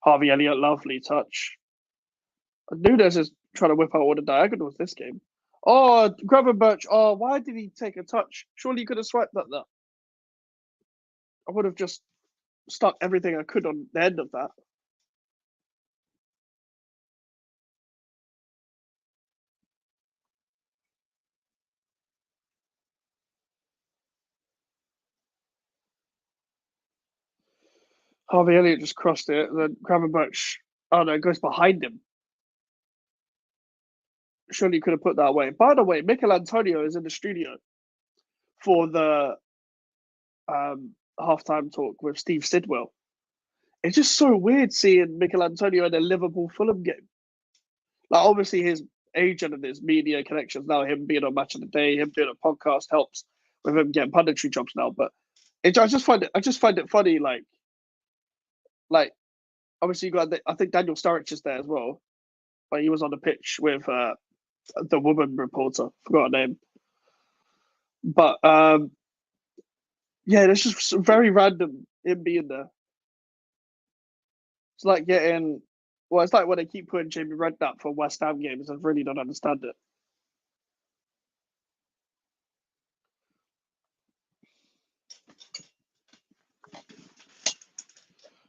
Harvey Elliott, lovely touch. Nunes is trying to whip out all the diagonals this game. Oh, Gravenberch. Oh, why did he take a touch? Surely he could have swiped that. I would have just stuck everything I could on the end of that. Harvey Elliott just crossed it, and then Gravenberch, oh no, it goes behind him. Surely you could have put that away. By the way, Mikel Antonio is in the studio for the halftime talk with Steve Sidwell. It's just so weird seeing Mikel Antonio in a Liverpool Fulham game. Like, obviously, his agent and his media connections now, him being on Match of the Day, him doing a podcast helps with him getting punditry jobs now. But I just find it funny. Like obviously you got I think Daniel Sturridge is there as well, but he was on the pitch with the woman reporter. Forgot her name, but yeah, it's just very random him being there. It's like getting. Well, it's like when they keep putting Jamie Redknapp for West Ham games. I really don't understand it.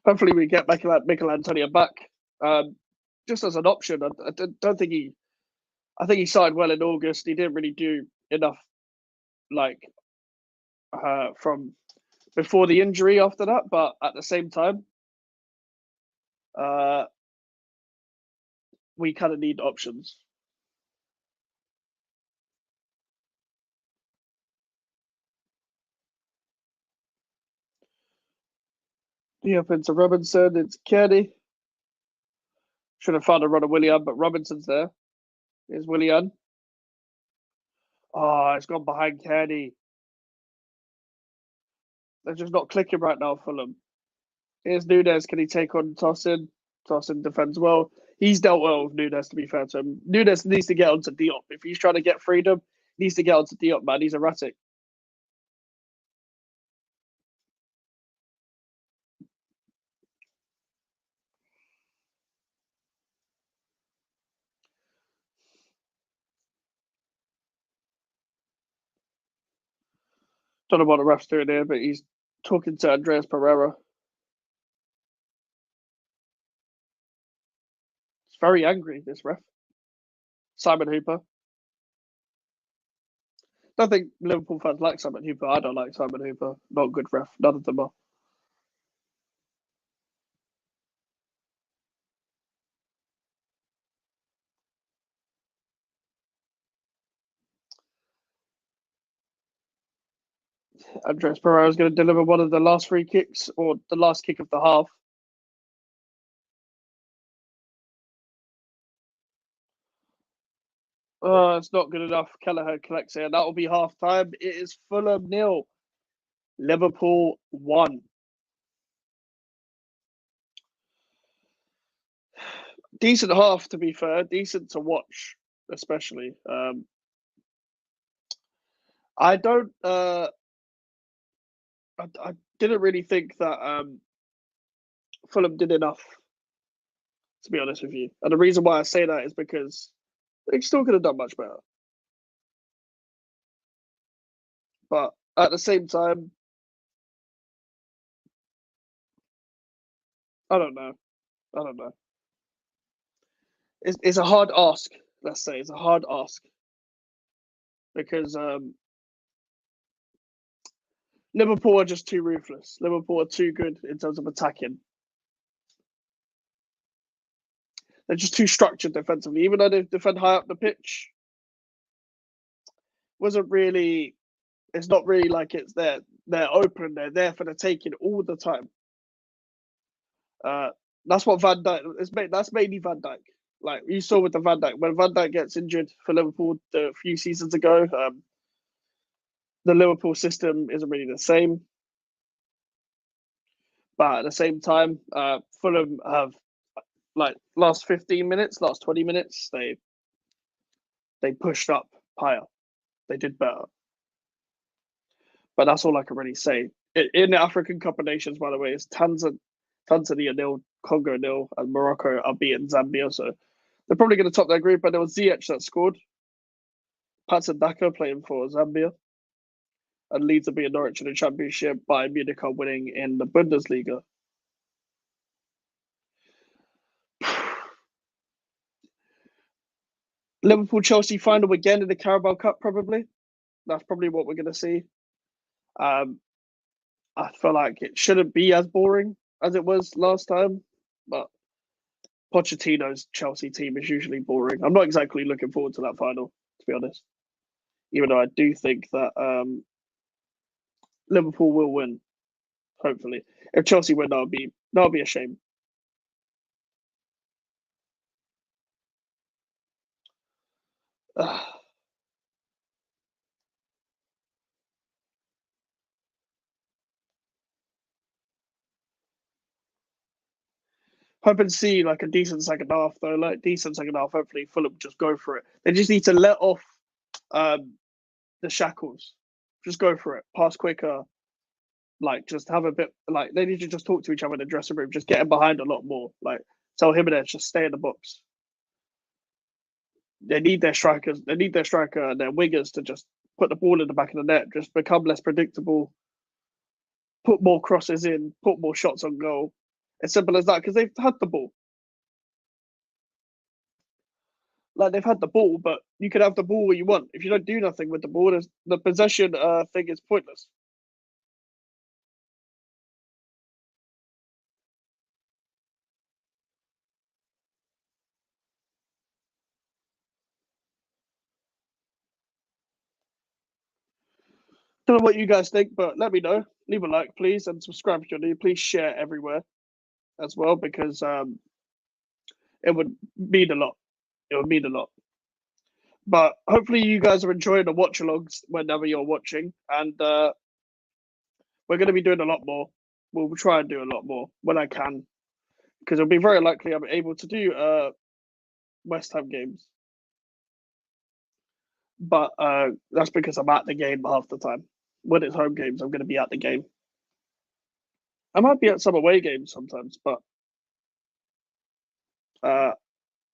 Hopefully, we get Mikel Antonio back, just as an option. I don't think he. I think he started well in August. He didn't really do enough, like from before the injury after that. But at the same time, uh, we kind of need options. He up into Robinson. It's Kenny. Should have found a run of Willian, but Robinson's there. Here's Willian. Oh, it's gone behind Kenny. They're just not clicking right now, Fulham. Here's Nunes. Can he take on Tossin? Tossin defends well. He's dealt well with Nunes, to be fair to him. Nunes needs to get onto Diop. If he's trying to get freedom, he needs to get onto Diop, man. He's erratic. Don't know what the ref's doing here, but he's talking to Andreas Pereira. He's very angry, this ref. Simon Hooper. Don't think Liverpool fans like Simon Hooper. I don't like Simon Hooper. Not a good ref. None of them are. Andreas Pereira is going to deliver one of the last free kicks or the last kick of the half. It's not good enough. Kelleher collects it, and that will be half time. It is Fulham 0, Liverpool 1. Decent half, to be fair. Decent to watch, especially. I don't. I didn't really think that Fulham did enough, to be honest with you. And the reason why I say that is because they still could have done much better. But at the same time, I don't know. I don't know. It's a hard ask. Let's say it's a hard ask because Liverpool are just too ruthless. Liverpool are too good in terms of attacking. They're just too structured defensively. Even though they defend high up the pitch, wasn't really. It's not really like it's there. They're open. They're there for the taking all the time. That's what Van Dijk. That's mainly Van Dijk. Like you saw with the Van Dijk, when Van Dijk gets injured for Liverpool a few seasons ago, the Liverpool system isn't really the same. But at the same time, Fulham have like last 15 minutes, last 20 minutes, they pushed up higher. They did better. But that's all I can really say. In the African Cup of Nations, by the way, it's Tanzania 0, Congo 0, and Morocco are beating Zambia. So they're probably going to top their group. And there was Ziyech that scored. Patson Daka playing for Zambia. And Leeds are beating Norwich in the Championship. Bayern Munich are winning in the Bundesliga. Liverpool Chelsea final again in the Carabao Cup, probably. That's probably what we're going to see. I feel like it shouldn't be as boring as it was last time, but Pochettino's Chelsea team is usually boring. I'm not exactly looking forward to that final, to be honest. Even though I do think that Liverpool will win, hopefully. If Chelsea win, that would be a shame. Hoping to see like a decent second half though, like decent second half. Hopefully, Fulham just go for it. They just need to let off the shackles. Just go for it. Pass quicker. Like just have a bit. Like they need to just talk to each other in the dressing room. Just get him behind a lot more. Like tell Jimenez just stay in the box. They need their strikers. They need their striker and their wingers to just put the ball in the back of the net. Just become less predictable. Put more crosses in. Put more shots on goal. As simple as that. Because they've had the ball. Like they've had the ball, but you can have the ball where you want. If you don't do nothing with the ball, the possession thing is pointless. Don't know what you guys think, but let me know. Leave a like, please, and subscribe if you're new. Please share everywhere as well because it would mean a lot. It would mean a lot. But hopefully, you guys are enjoying the watch-alongs whenever you're watching, and we're going to be doing a lot more. We'll try and do a lot more when I can, because it'll be very likely I'm able to do West Ham games. But that's because I'm at the game half the time. When it's home games, I'm going to be at the game. I might be at some away games sometimes, but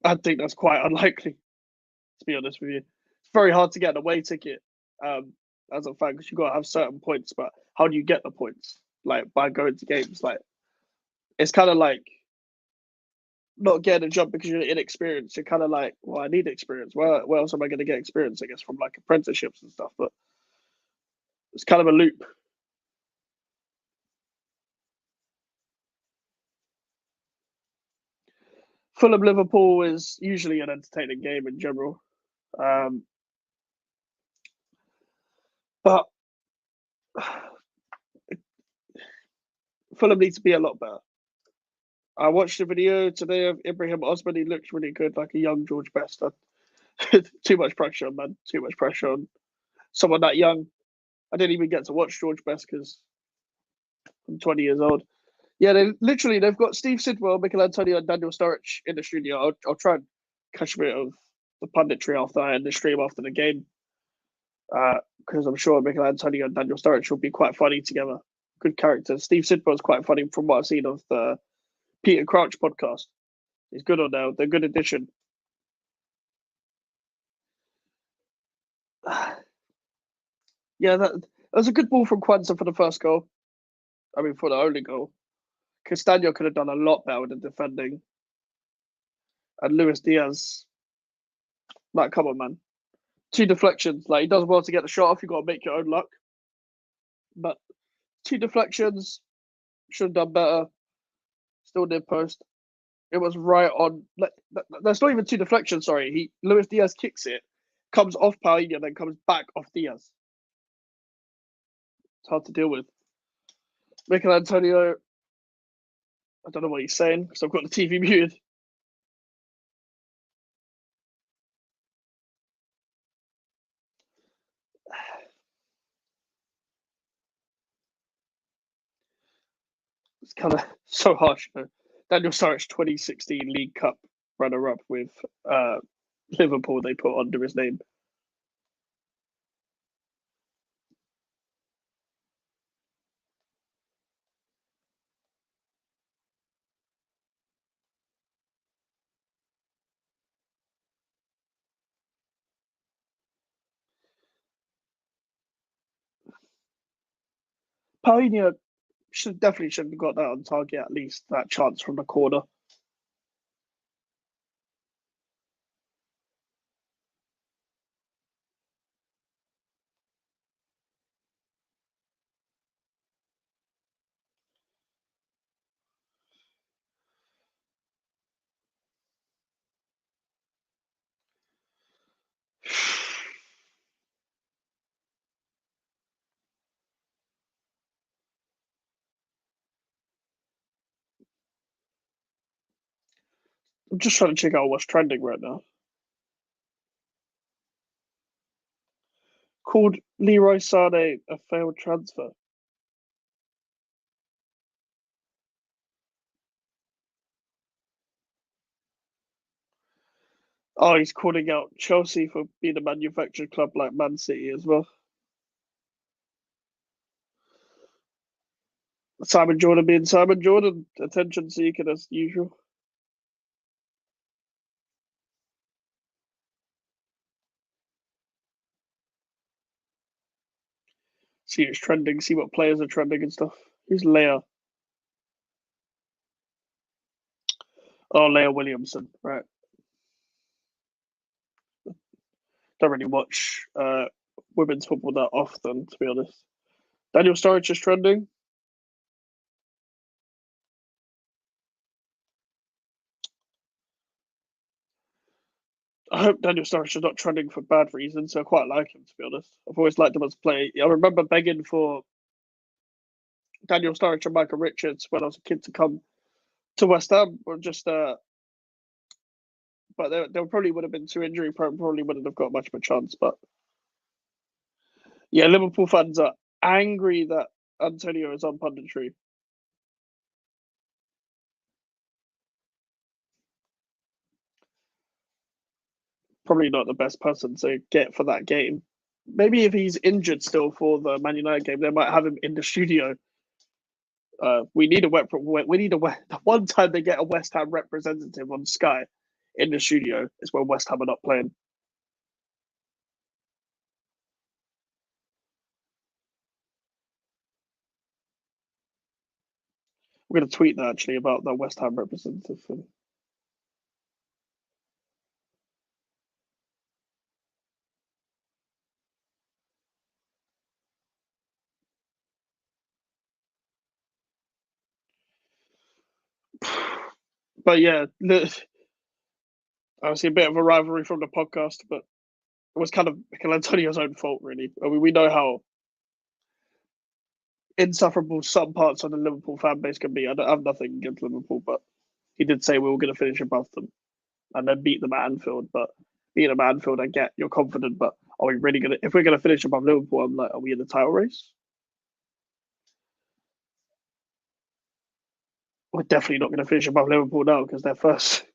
I think that's quite unlikely, to be honest with you. It's very hard to get an away ticket as a fan because you got to have certain points. But how do you get the points? Like by going to games. Like it's kind of like not getting a job because you're inexperienced. You're kind of like, well, I need experience. Where else am I going to get experience? I guess from like apprenticeships and stuff. But it's kind of a loop. Fulham Liverpool is usually an entertaining game in general, but Fulham needs to be a lot better. I watched a video today of Ibrahim Osman. He looks really good, like a young George Best. Too much pressure on, man. Too much pressure on someone that young. I didn't even get to watch George Best because I'm 20 years old. Yeah, they've got Steve Sidwell, Mikel Antonio, and Daniel Sturridge in the studio. I'll try and catch a bit of the punditry after I end the stream after the game, because I'm sure Mikel Antonio and Daniel Sturridge will be quite funny together. Good characters. Steve Sidwell's quite funny from what I've seen of the Peter Crouch podcast. He's good on there. They're a good addition. Yeah, that was a good ball from Kwanzaa for the first goal. I mean, for the only goal. Castagno could have done a lot better with the defending. And Luis Diaz, like, come on, man. 2 deflections. Like, he does well to get the shot off. You got to make your own luck. But 2 deflections, should have done better. Still did post. It was right on. Like, that's not even 2 deflections. Sorry, Luis Diaz kicks it, comes off Paulinho, then comes back off Diaz. It's hard to deal with. Mikel Antonio, I don't know what he's saying because I've got the TV muted. It's kind of so harsh. Daniel Sturridge 2016 League Cup runner-up with Liverpool. They put under his name. Paulinho definitely shouldn't have got that on target. At least that chance from the corner. I'm just trying to check out what's trending right now. Called Leroy Sané a failed transfer. Oh, he's calling out Chelsea for being a manufactured club like Man City as well. Simon Jordan being Simon Jordan, attention seeking as usual. See what's trending, see what players are trending and stuff. Who's Leia? Oh, Leia Williamson, right. Don't really watch women's football that often, to be honest. Daniel Sturridge is trending. I hope Daniel Sturridge is not trending for bad reasons. I quite like him, to be honest. I've always liked him as a player. I remember begging for Daniel Sturridge and Michael Richards when I was a kid to come to West Ham, or just but they probably would have been too injury prone. Probably wouldn't have got much of a chance. But yeah, Liverpool fans are angry that Antonio is on punditry. Probably not the best person to get for that game. Maybe if he's injured still for the Man United game, they might have him in the studio. We need a the one time they get a West Ham representative on Sky in the studio is when West Ham are not playing. We're going to tweet that actually about the West Ham representative thing. But yeah, I see a bit of a rivalry from the podcast, but it was kind of Mikel Antonio's own fault, really. I mean, we know how insufferable some parts of the Liverpool fan base can be. I have nothing against Liverpool, but he did say we were going to finish above them and then beat them at Anfield. But beating them at Anfield, I get you're confident, but are we really going to? If we're going to finish above Liverpool, I'm like, are we in the title race? We're definitely not going to finish above Liverpool now because they're first.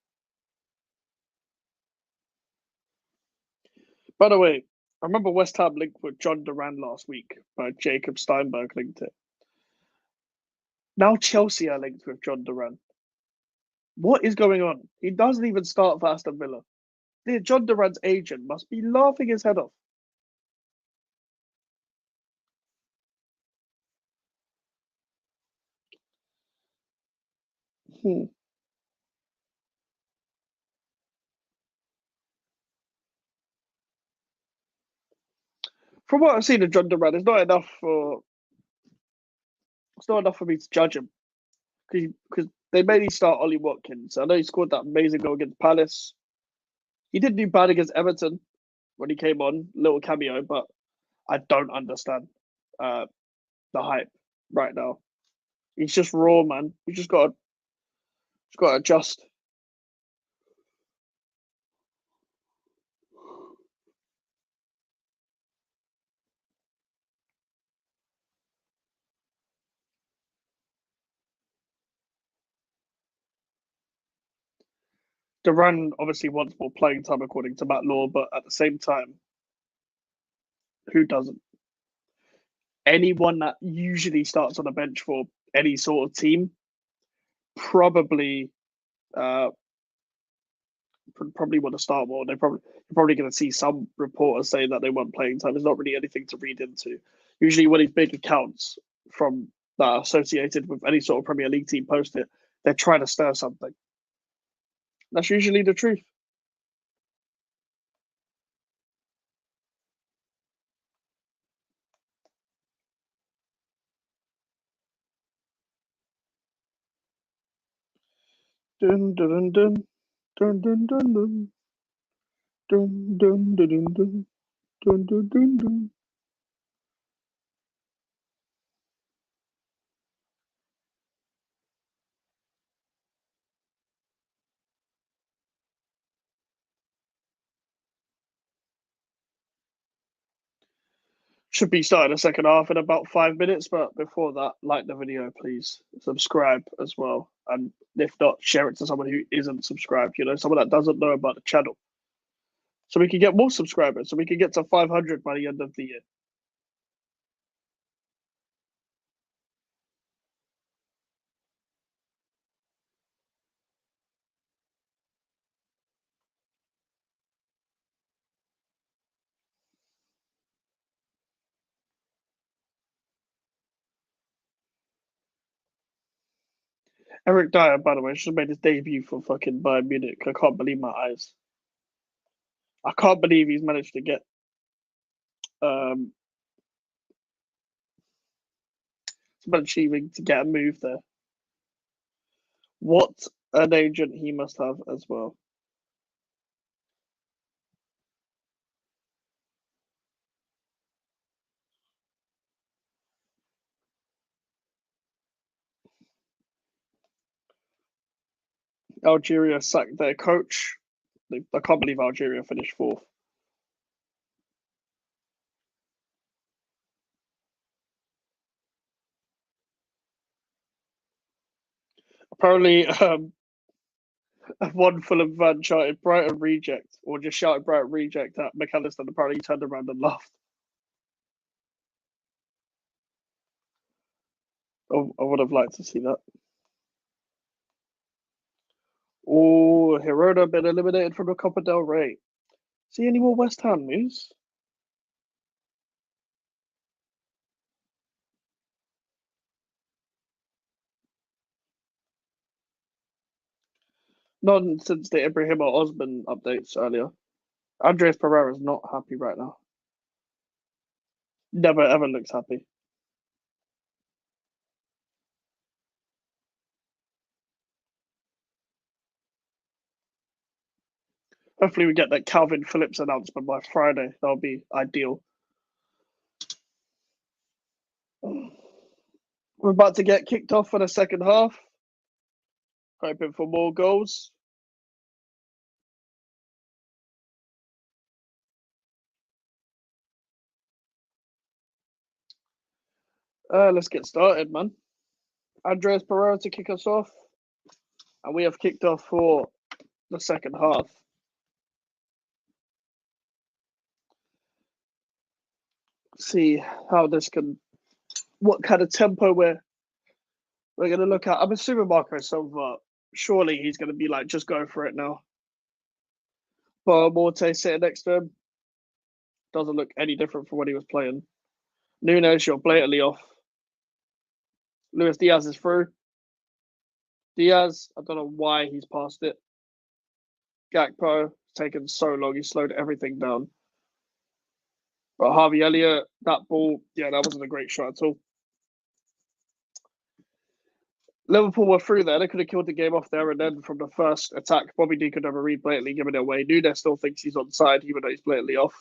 By the way, I remember West Ham linked with John Duran last week, but Jacob Steinberg linked it. Now Chelsea are linked with John Duran. What is going on? He doesn't even start for Aston Villa. John Duran's agent must be laughing his head off. Hmm. From what I've seen of John Duran, it's not enough for me to judge him because they mainly start Ollie Watkins. I know he scored that amazing goal against Palace. He did do bad against Everton when he came on, little cameo, but I don't understand uh, the hype right now. He's just raw, man. You just got to adjust. Duran obviously wants more playing time according to Matt Law, but at the same time, who doesn't? Anyone that usually starts on a bench for any sort of team probably uh, probably want to start more. You're probably going to see some reporters say that they want playing time. There's not really anything to read into. Usually, when these big accounts from that are associated with any sort of Premier League team post it, they're trying to stir something. That's usually the truth. Dun dun dun dun dun dun dun dun dun dun dun dun dun dun dun dun. Should be starting the second half in about 5 minutes, but before that, like the video, please. Subscribe as well. And if not, share it to someone who isn't subscribed, someone that doesn't know about the channel. So we can get more subscribers, so we can get to 500 by the end of the year. Eric Dyer, by the way, should have made his debut for fucking Bayern Munich. I can't believe my eyes. I can't believe he's managed to get um achieving to get a move there. What an agent he must have as well. Algeria sacked their coach. I can't believe Algeria finished fourth. Apparently, one Fulham fan shouted Brighton reject, or just shouted Brighton reject at McAllister, and apparently he turned around and laughed. Oh, I would have liked to see that. Oh, Hirona been eliminated from the Copa del Rey. See any more West Ham news? None since the Ibrahim or Osman updates earlier. Andreas Pereira is not happy right now. Never ever looks happy. Hopefully, we get that Calvin Phillips announcement by Friday. That'll be ideal. We're about to get kicked off for the second half. Hoping for more goals. Let's get started, man. Andreas Pereira to kick us off. And we have kicked off for the second half. See how this can, what kind of tempo we're going to look at. I'm assuming Marco Silva, surely he's going to be like, just go for it now. But Morte sitting next to him doesn't look any different from when he was playing. Nunes, you're blatantly off. Luis Diaz is through. Diaz, I don't know why he's passed it. Gakpo, taken so long, he slowed everything down. But Harvey Elliott, that ball, yeah, that wasn't a great shot at all. Liverpool were through there. They could have killed the game off there, and then from the first attack, Bobby D could never read blatantly giving it away. Nunes still thinks he's onside, even though he's blatantly off.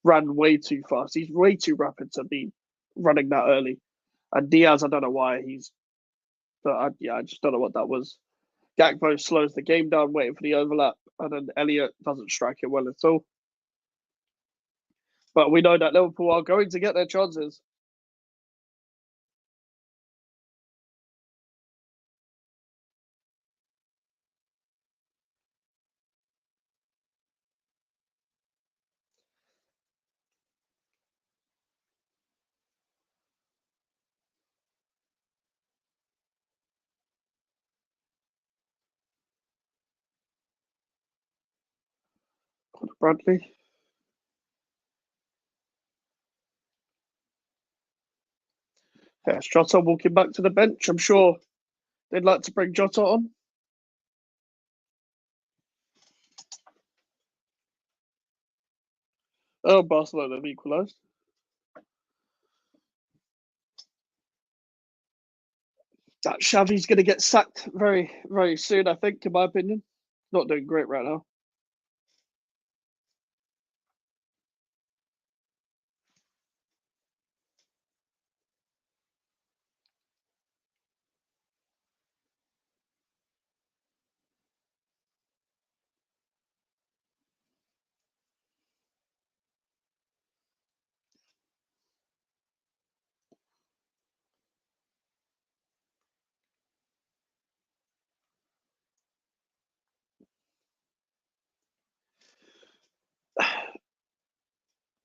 Ran way too fast. He's way too rapid to be running that early. And Diaz, I don't know why he's, but I just don't know what that was. Gakpo slows the game down, waiting for the overlap, and then Elliott doesn't strike it well at all. But we know that Liverpool are going to get their chances. Bradley. Yes, Jota walking back to the bench. I'm sure they'd like to bring Jota on. Oh, Barcelona have equalised. That Xavi's going to get sacked very, very soon, I think, in my opinion. Not doing great right now.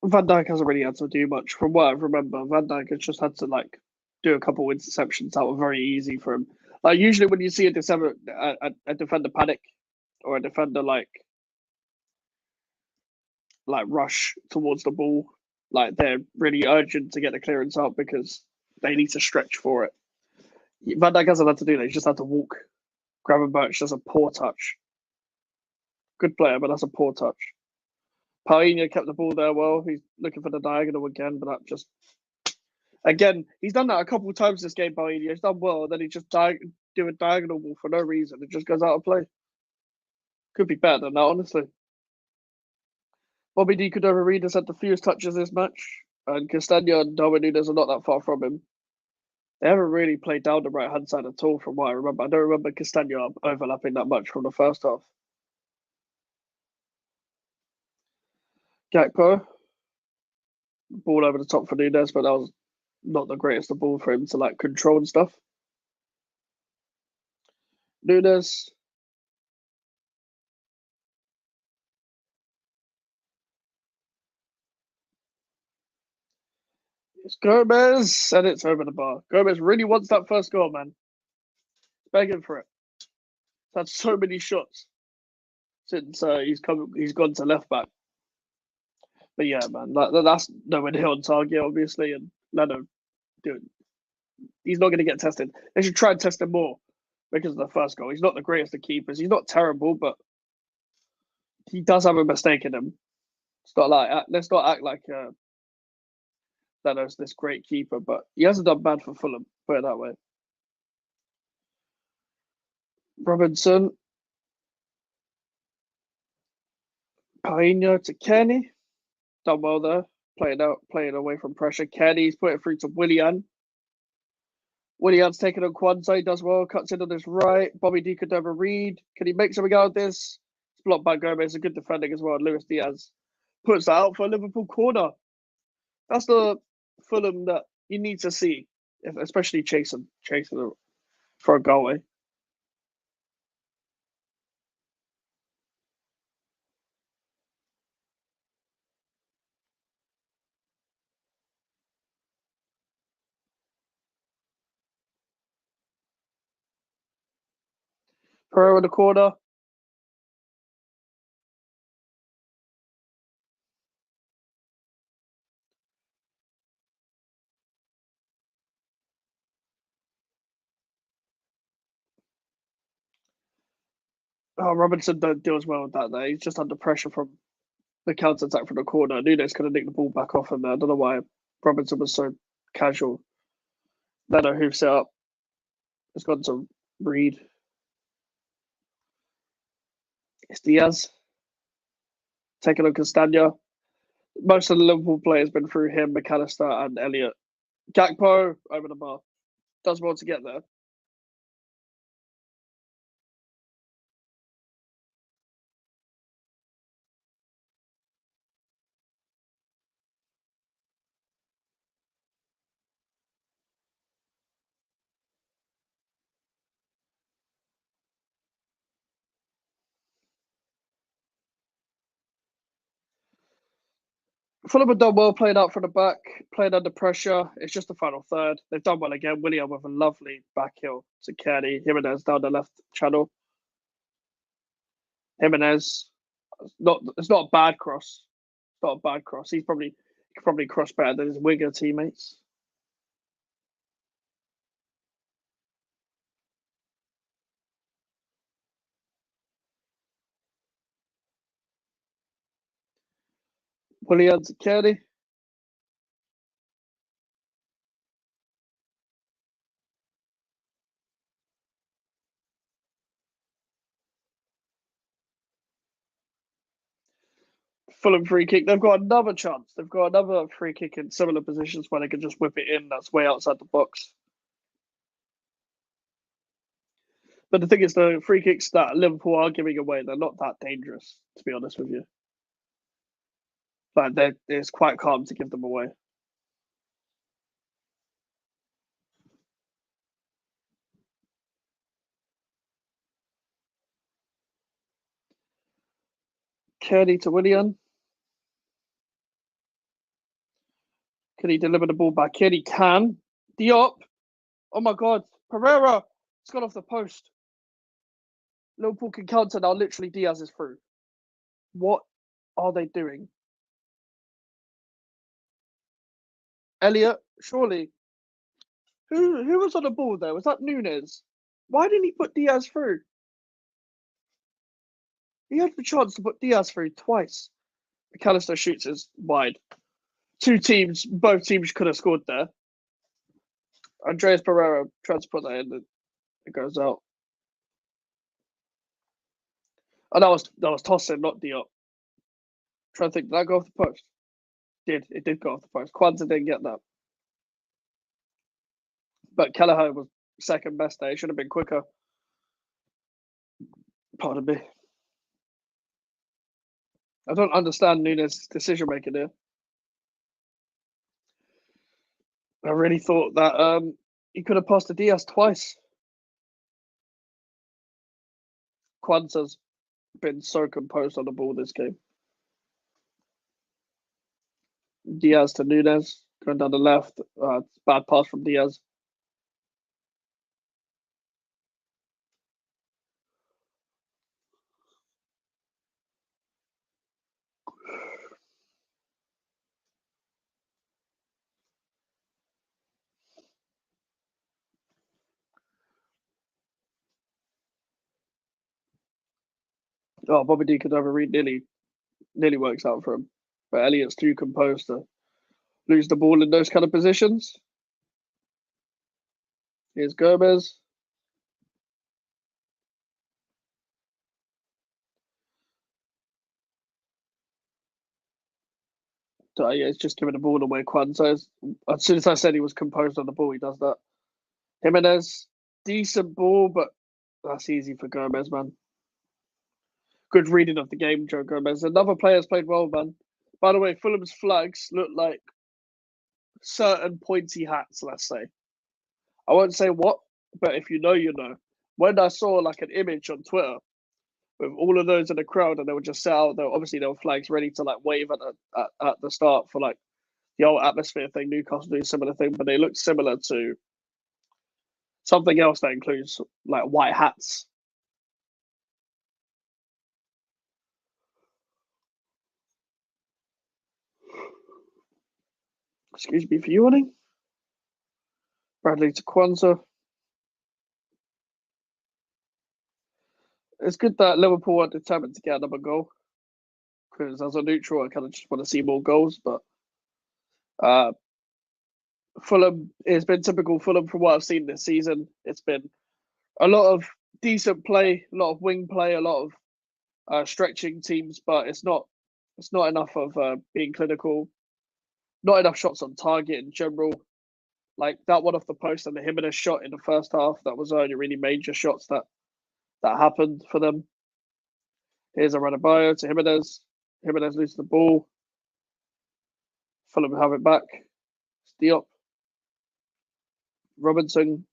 Van Dijk hasn't really had to do much. From what I remember, Van Dijk has just had to like do a couple of interceptions that were very easy for him. Like usually when you see a defender panic or a defender like rush towards the ball, like they're really urgent to get the clearance out because they need to stretch for it. Van Dijk hasn't had to do that. He's just had to walk. Gravenberch does a poor touch. Good player, but that's a poor touch. Paulinho kept the ball there well. He's looking for the diagonal again, but that just again he's done that a couple of times this game. Paulinho, he's done well, and then he just do a diagonal ball for no reason. It just goes out of play. Could be better than that, honestly. Bobby D could never read us had the fewest touches this match, and Castagna and Darwin Nunes are not that far from him. They haven't really played down the right hand side at all, from what I remember. I don't remember Castagna overlapping that much from the first half. Gakpo, ball over the top for Nunes, but that was not the greatest of ball for him to like control and stuff. Nunes. It's Gomez, and it's over the bar. Gomez really wants that first goal, man. Begging for it. He's had so many shots since he's gone to left back. But yeah, man, that's nowhere near on target, obviously, and Leno, dude, he's not going to get tested. They should try and test him more. because of the first goal. He's not the greatest of keepers. He's not terrible, but he does have a mistake in him. It's not like let's not act like Leno's this great keeper, but he hasn't done bad for Fulham. Put it that way. Robinson, Paino to Kenny, done well there, playing away from pressure. Kenny's put it through to Willian. Willian's taken on Kwanzaa, he does well, cuts in on his right. Bobby D could never read. Can he make something out of this? It's blocked by Gomez, a good defending as well. Luis Diaz puts that out for a Liverpool corner. That's the Fulham that you need to see, especially chasing for a goal. Pereira in the corner. Oh, Robinson deals well with that there. He's just under pressure from the counter attack from the corner. Nunes could have nicked the ball back off him there. I don't know why Robinson was so casual. Leno hoofs it up. It's gone to Reed. It's Diaz. Taking on Castagna. Most of the Liverpool players been through him, McAllister and Elliott. Gakpo over the bar. Does well to get there. Fulham have done well playing out from the back, playing under pressure. It's just the final third. They've done well again. William with a lovely back heel to Kenny. Jimenez down the left channel. Jimenez, it's not a bad cross. It's not a bad cross. He could probably cross better than his winger teammates. William to Kenny. Fulham free kick. They've got another chance. They've got another free kick in similar positions where they can just whip it in. That's way outside the box. But the thing is, the free kicks that Liverpool are giving away, they're not that dangerous, to be honest with you. But it's quite calm to give them away. Kearney to Willian. Can he deliver the ball back? Kearney can. Diop. Oh my God. Pereira. It's gone off the post. Liverpool can counter now. Literally, Diaz is through. What are they doing? Elliott, surely. Who was on the ball there? Was that Nunes? Why didn't he put Diaz through? He had the chance to put Diaz through twice. McAllister shoots is wide. Both teams could have scored there. Andreas Pereira tried to put that in, it goes out. Oh, that was tossing, not Diop. Trying to think, did that go off the post? It did go off the post. Kwanzaa didn't get that. But Kelleher was second best there. He should have been quicker. Pardon me. I don't understand Nunes' decision making here. I really thought that he could have passed to Diaz twice. Kwanzaa's been so composed on the ball this game. Diaz to Nunes, going down the left. Bad pass from Diaz. Oh, Bobby D could never read nearly works out for him. But Elliot's too composed to lose the ball in those kind of positions. Here's Gomez. So yeah, he's just giving the ball away. Kwanzaa. As soon as I said he was composed on the ball, he does that. Jimenez, decent ball, but that's easy for Gomez, man. Good reading of the game, Joe Gomez. Another player's played well, man. By the way, Fulham's flags look like certain pointy hats, let's say. I won't say what, but if you know, you know. When I saw like an image on Twitter with all of those in the crowd and they were just set out, obviously there were flags ready to like wave at the start for like the old atmosphere thing. Newcastle do a similar thing, but they look similar to something else that includes like white hats. Excuse me for yawning. Bradley to Kwanzaa. It's good that Liverpool are determined to get another goal because as a neutral, I kind of just want to see more goals. But uh, Fulham, it's been typical Fulham from what I've seen this season. It's been a lot of decent play, a lot of wing play, a lot of stretching teams, but it's not enough of being clinical. Not enough shots on target in general. Like that one off the post and the Jimenez shot in the first half, that was only really major shots that happened for them. Here's a Adebayo to Jimenez. Jimenez loses the ball. Fulham have it back. Diop. Robinson.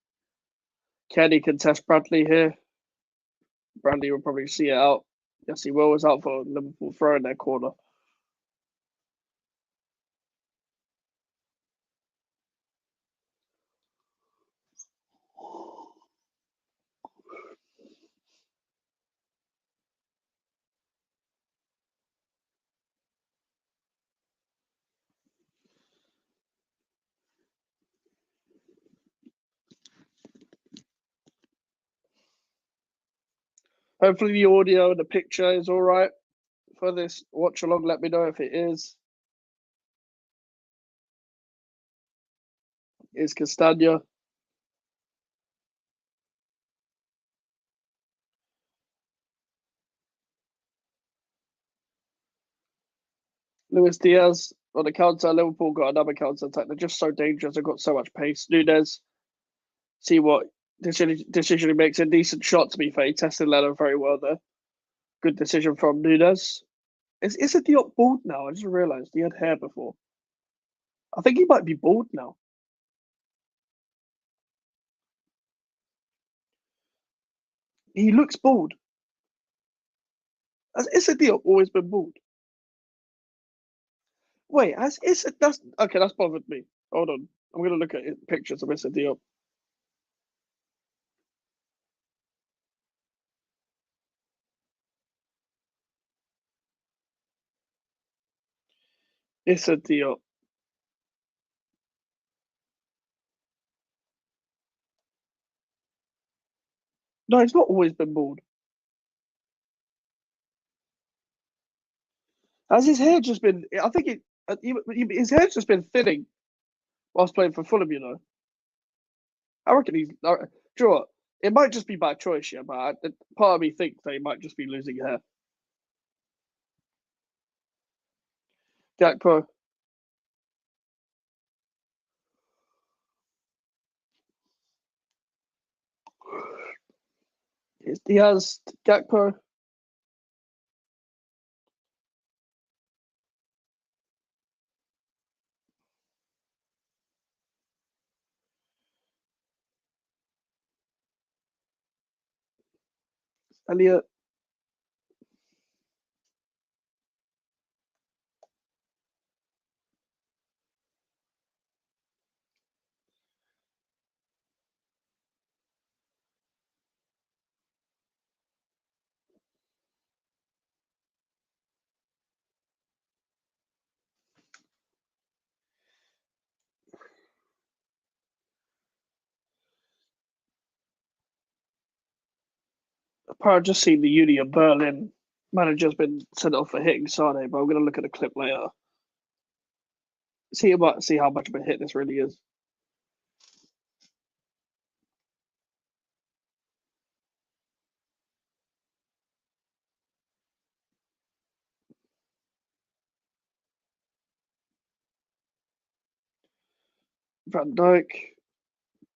Kenny can test Bradley here. Bradley will probably see it out. Yes, he will. It's out for Liverpool throw in their corner. Hopefully the audio and the picture is all right for this watch along. Let me know if it is. Is Castagna. Luis Diaz on the counter. Liverpool got another counter attack. They're just so dangerous. They've got so much pace. Nunez, see what decision he makes. A decent shot, to be fair. He tested Leno very well there. Good decision from Nunez. Is it Diop bald now? I just realised he had hair before. I think he might be bald now. He looks bald. Has Issa Diop always been bald? Wait, has Issa that's okay, that's bothered me. Hold on. I'm gonna look at pictures of Issa Diop. Issa Diop. No, he's not always been bald. Has his hair just been I think his hair's just been thinning whilst playing for Fulham, you know. I reckon he's do you know what? It might just be bad choice, yeah, but part of me thinks they might just be losing hair. Gakpo. He has Gakpo. Elliot. I've just seen the Uni of Berlin Manager's been sent off for hitting Sane, but I'm going to look at the clip later. See how much of a hit this really is. Van Dijk,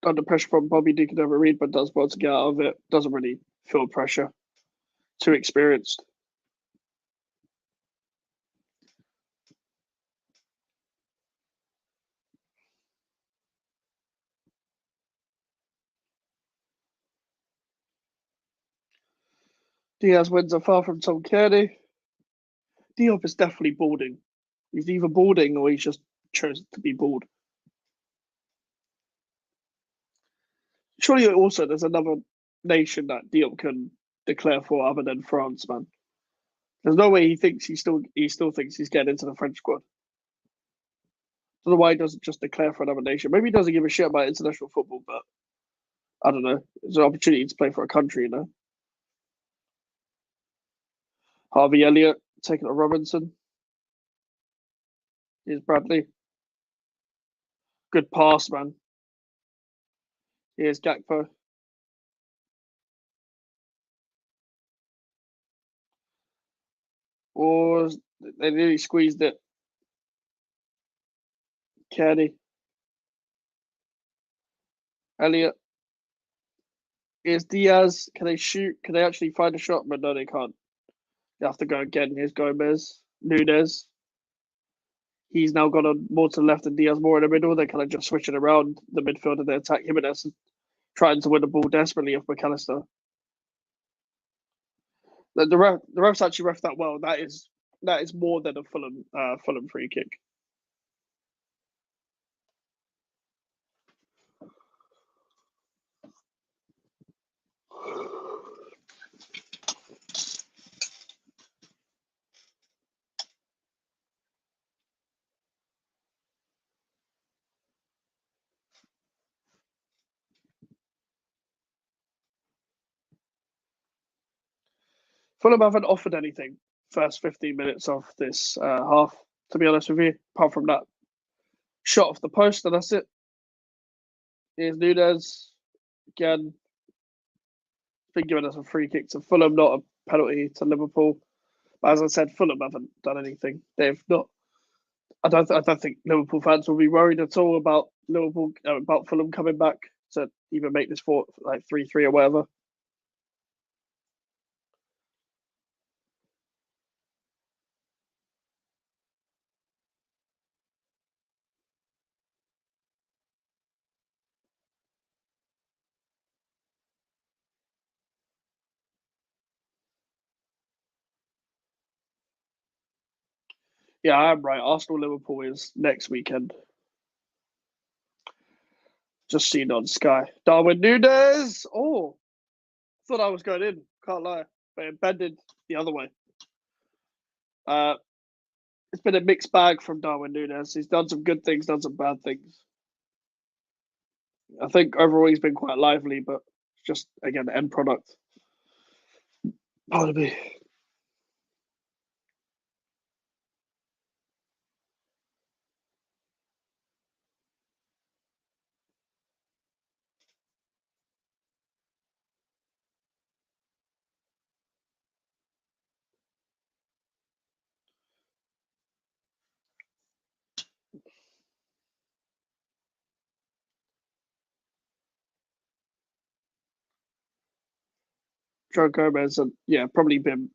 under pressure from Bobby, Deacon never read, but does well to get out of it. Doesn't really feel pressure. Too experienced. Diaz wins a foul from Tom Kearney. Diop is definitely balding. He's either balding or he's just chosen to be bald. Surely also there's another nation that Diop can declare for other than France, man. There's no way he still thinks he's getting into the French squad. I don't know why he doesn't just declare for another nation. Maybe he doesn't give a shit about international football, but I don't know. It's an opportunity to play for a country, you know. Harvey Elliott taking a Robinson. Here's Bradley. Good pass, man. Here's Gakpo. Or they nearly squeezed it. Kearney. Elliott. Here's Diaz. Can they shoot? Can they actually find a shot? But no, they can't. They have to go again. Here's Gomez. Nunez. He's now got on more to the left and Diaz more in the middle. They're kind of just switching around the midfield and they attack Jimenez, trying to win the ball desperately off McAllister. The refs actually ref that well. That is more than a Fulham free kick. Fulham haven't offered anything first 15 minutes of this half, to be honest with you, apart from that shot off the post, and that's it. Here's Nunez again. Been giving us a free kick to Fulham, not a penalty to Liverpool. But as I said, Fulham haven't done anything. They've not. I don't think Liverpool fans will be worried at all about about Fulham coming back to even make this 3-3 or whatever. Yeah, I am right. Arsenal Liverpool is next weekend. Just seen on Sky. Darwin Nunez. Oh, thought I was going in. Can't lie, but it bended the other way. It's been a mixed bag from Darwin Nunez. He's done some good things, done some bad things. I think overall he's been quite lively, but just again the end product. Pardon me. Joe Gomez and yeah, probably been.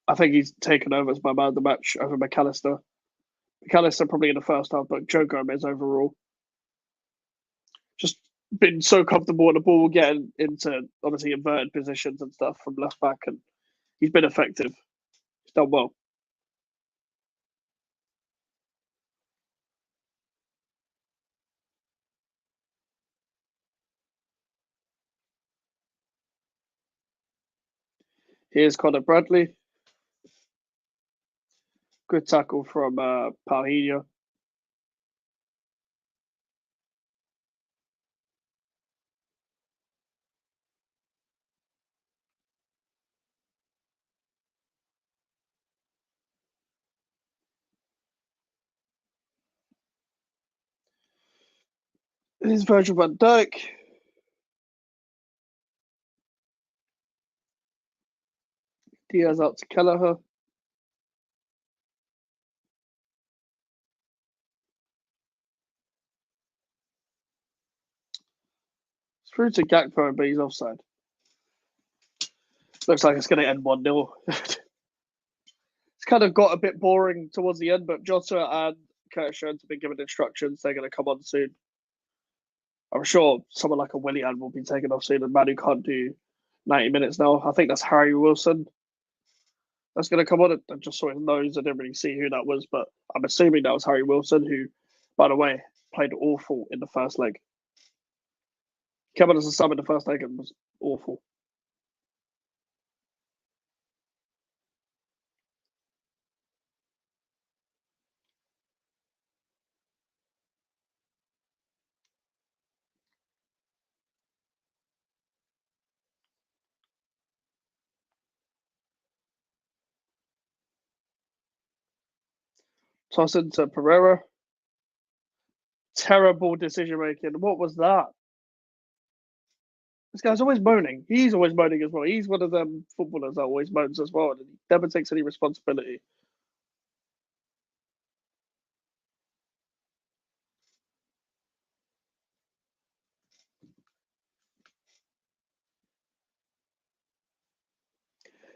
I think he's taken over as my man of the match over McAllister. McAllister probably in the first half, but Joe Gomez overall just been so comfortable on the ball, getting into obviously inverted positions and stuff from left back, and he's been effective. He's done well. Here's Conor Bradley. Good tackle from Paulinho. It is Virgil van Dijk. Diaz out to Kelleher. It's through to Gakpo, but he's offside. Looks like it's going to end 1-0. It's kind of got a bit boring towards the end, but Jota and Curtis Jones have been given instructions. They're going to come on soon. I'm sure someone like a Willian will be taken off soon, and Manu can't do 90 minutes now. I think that's Harry Wilson that's going to come on. I just saw his nose. I didn't really see who that was, but I'm assuming that was Harry Wilson, who, by the way, played awful in the first leg. Came on as a sub in the first leg and was awful. Toss into Pereira. Terrible decision making. What was that? This guy's always moaning. He's always moaning as well. He's one of them footballers that always moans as well, and he never takes any responsibility.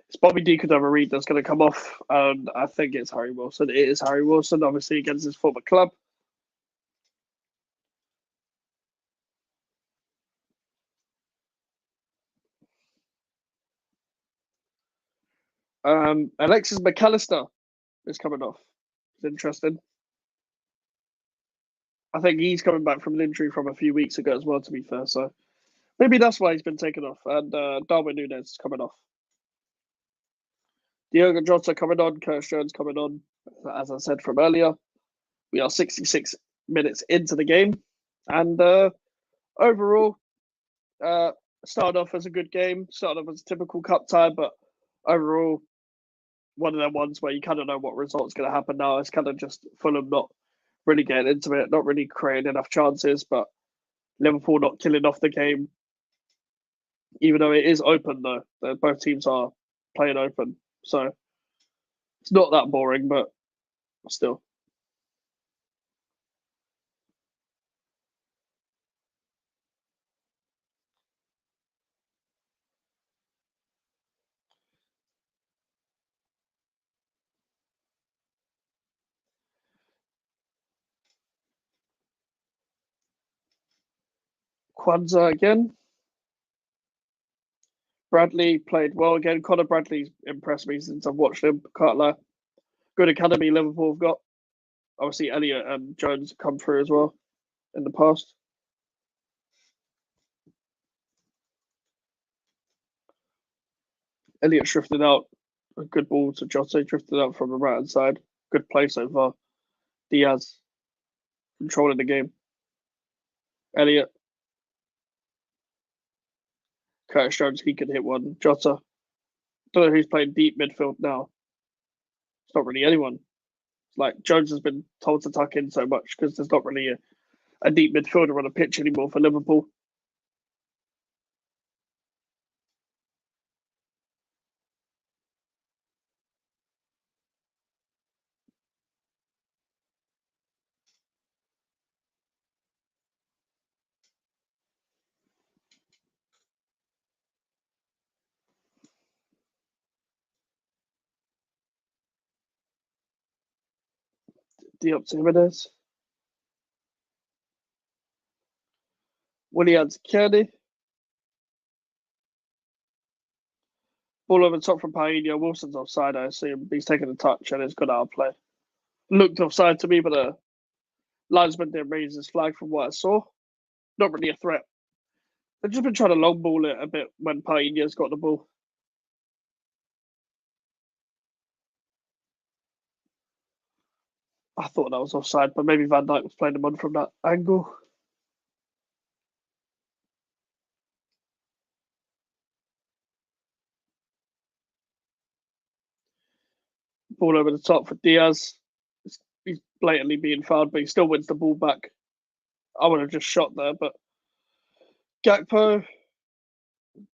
It's Bobby D could have a read that's going to come off, and I think it's Harry Wilson. It is Harry Wilson, obviously against his former club. Alexis McAllister is coming off. It's interesting. I think he's coming back from an injury from a few weeks ago as well, to be fair. So maybe that's why he's been taken off. And Darwin Núñez is coming off. Diogo Jota coming on. Curtis Jones coming on. As I said from earlier, we are 66 minutes into the game. And overall, started off as a good game. Started off as a typical cup tie, but overall, one of them ones where you kind of know what result's going to happen now. It's kind of just Fulham not really getting into it, not really creating enough chances, but Liverpool not killing off the game. Even though it is open, though, both teams are playing open. So it's not that boring, but still. Kwanzaa again. Bradley played well again. Conor Bradley's impressed me since I've watched him. Can't lie. Good academy Liverpool have got. Obviously, Elliott and Jones come through as well in the past. Elliott drifted out. A good ball to Jota. Drifted out from the right hand side. Good play so far. Diaz controlling the game. Elliott. Curtis Jones, he can hit one. Jota. Don't know who's playing deep midfield now. It's not really anyone. Like Jones has been told to tuck in so much because there's not really a deep midfielder on a pitch anymore for Liverpool. Diop to Jimenez. Willian's Kearney. Ball over the top from Paella. Wilson's offside, I assume. He's taking a touch and it's gone out of play. Looked offside to me, but the linesman didn't raise his flag from what I saw. Not really a threat. They've just been trying to long ball it a bit when Paella's got the ball. I thought that was offside, but maybe Van Dijk was playing him on from that angle. Ball over the top for Diaz. He's blatantly being fouled, but he still wins the ball back. I would have just shot there, but Gakpo,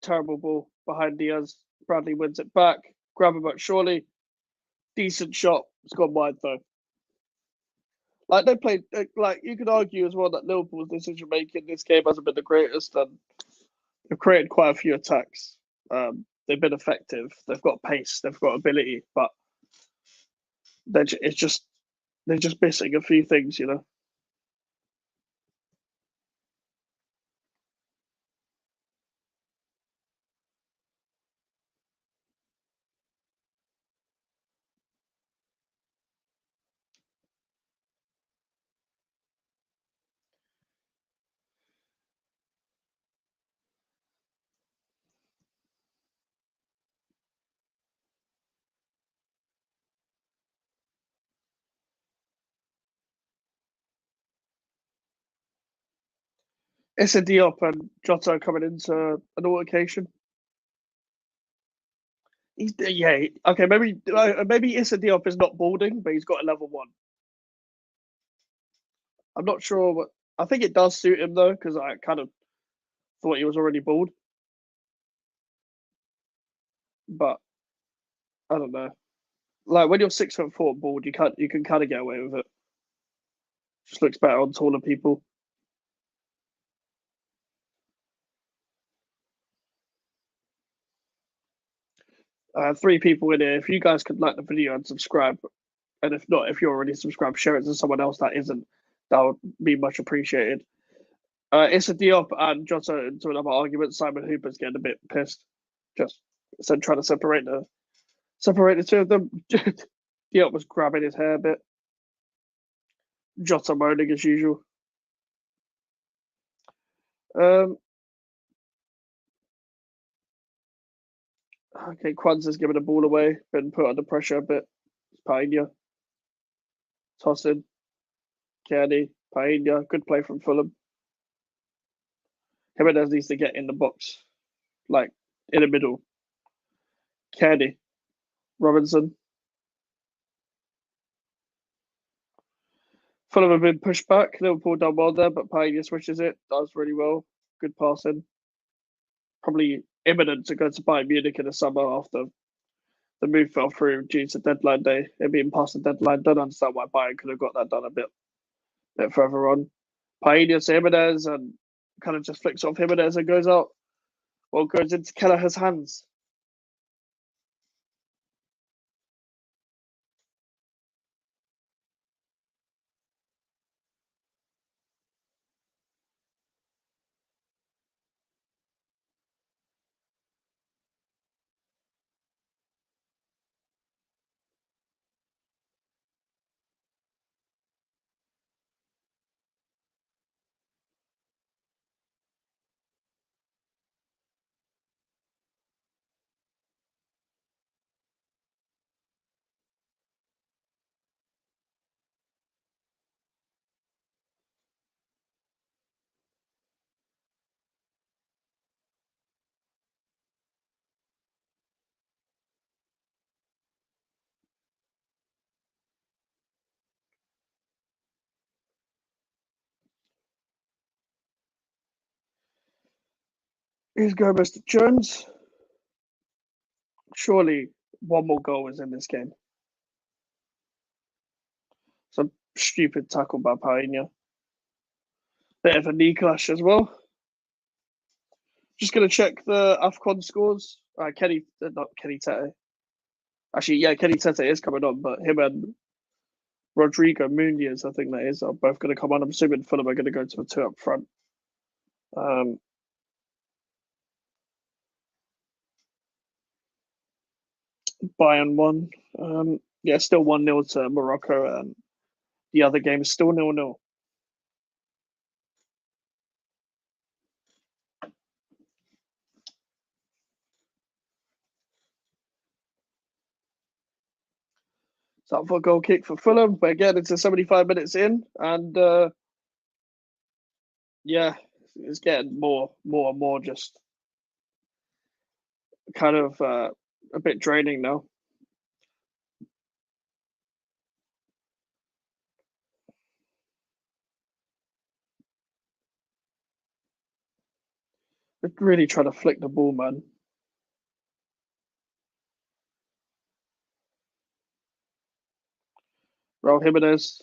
terrible ball behind Diaz. Bradley wins it back. Grab him but surely. Decent shot. It's gone wide though. Like they played, like you could argue as well that Liverpool's decision making this game hasn't been the greatest, and they've created quite a few attacks. They've been effective. They've got pace. They've got ability, but they're just missing a few things, you know. It's a Diop and Jota coming into an altercation. He's yeah okay maybe Issa Diop is not balding, but he's got a level one. I'm not sure what I think it does suit him though because I kind of thought he was already bald, but I don't know. Like when you're 6'4" bald, you can kind of get away with it. Just looks better on taller people. Three people in here. If you guys could like the video and subscribe, and if not, if you're already subscribed, share it to someone else that isn't. That would be much appreciated. Issa Diop and Jota into another argument. Simon Hooper's getting a bit pissed, just trying to separate the two of them. Diop was grabbing his hair a bit. Jota moaning as usual. Okay, Kwanzaa's giving the ball away, been put under pressure a bit. Paella. Tossing. Kearney. Paella. Good play from Fulham. Jimenez needs to get in the box, like in the middle. Kearney. Robinson. Fulham have been pushed back. Liverpool done well there, but Paella switches it. Does really well. Good passing. Probably imminent to go to Bayern Munich in the summer after the move fell through due to deadline day. It being past the deadline. Don't understand why Bayern could have got that done a bit further on. Paella to Jimenez and kind of just flicks off Jimenez and goes out. Well, goes into Kelleher's hands. Here's Gomez to Jones. Surely one more goal is in this game. Some stupid tackle by Paella. Bit of a knee clash as well. Just going to check the AFCON scores. Not Kenny Tete. Actually, yeah, Kenny Tete is coming on, but him and Rodrigo Muniz, I think that is, are both going to come on. I'm assuming Fulham are going to go to a two up front. Bayern won. Yeah, still 1-0 to Morocco, and the other game is still 0-0. It's up for a goal kick for Fulham, but again, it's a 75 minutes in, and yeah, it's getting more and more just kind of a bit draining now. They're really trying to flick the ball, man. Raul Jimenez.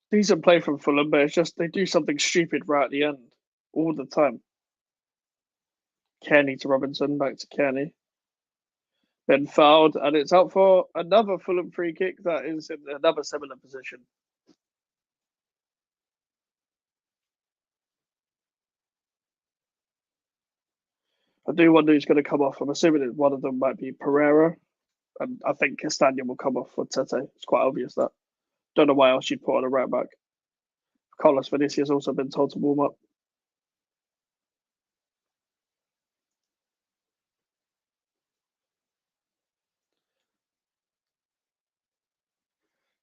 Decent play from Fulham, but it's just they do something stupid right at the end all the time. Kearney to Robinson, back to Kearney. Then fouled, and it's out for another Fulham free kick that is in another similar position. I do wonder who's going to come off. I'm assuming that one of them might be Pereira, and I think Castagna will come off for Tete. It's quite obvious that. Don't know why else you'd put on a right back. Carlos Vinicius has also been told to warm up.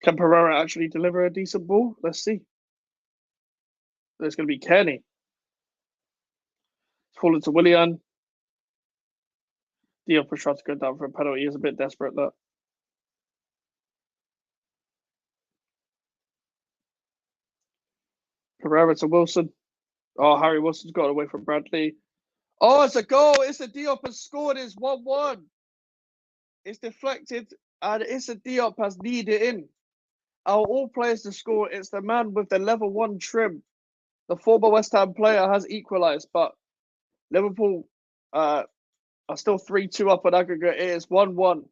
Can Pereira actually deliver a decent ball? Let's see. There's going to be Kearney. It's fallen to Willian. Diop was trying to go down for a penalty. He's a bit desperate, that. Pereira to Wilson. Oh, Harry Wilson's got away from Bradley. Oh, it's a goal. Issa Diop has scored. It's 1-1. It's deflected, and Issa Diop has kneed it in. Out of all players to score, it's the man with the level 1 trim. The former West Ham player has equalised, but Liverpool are still 3-2 up on aggregate. It is 1-1.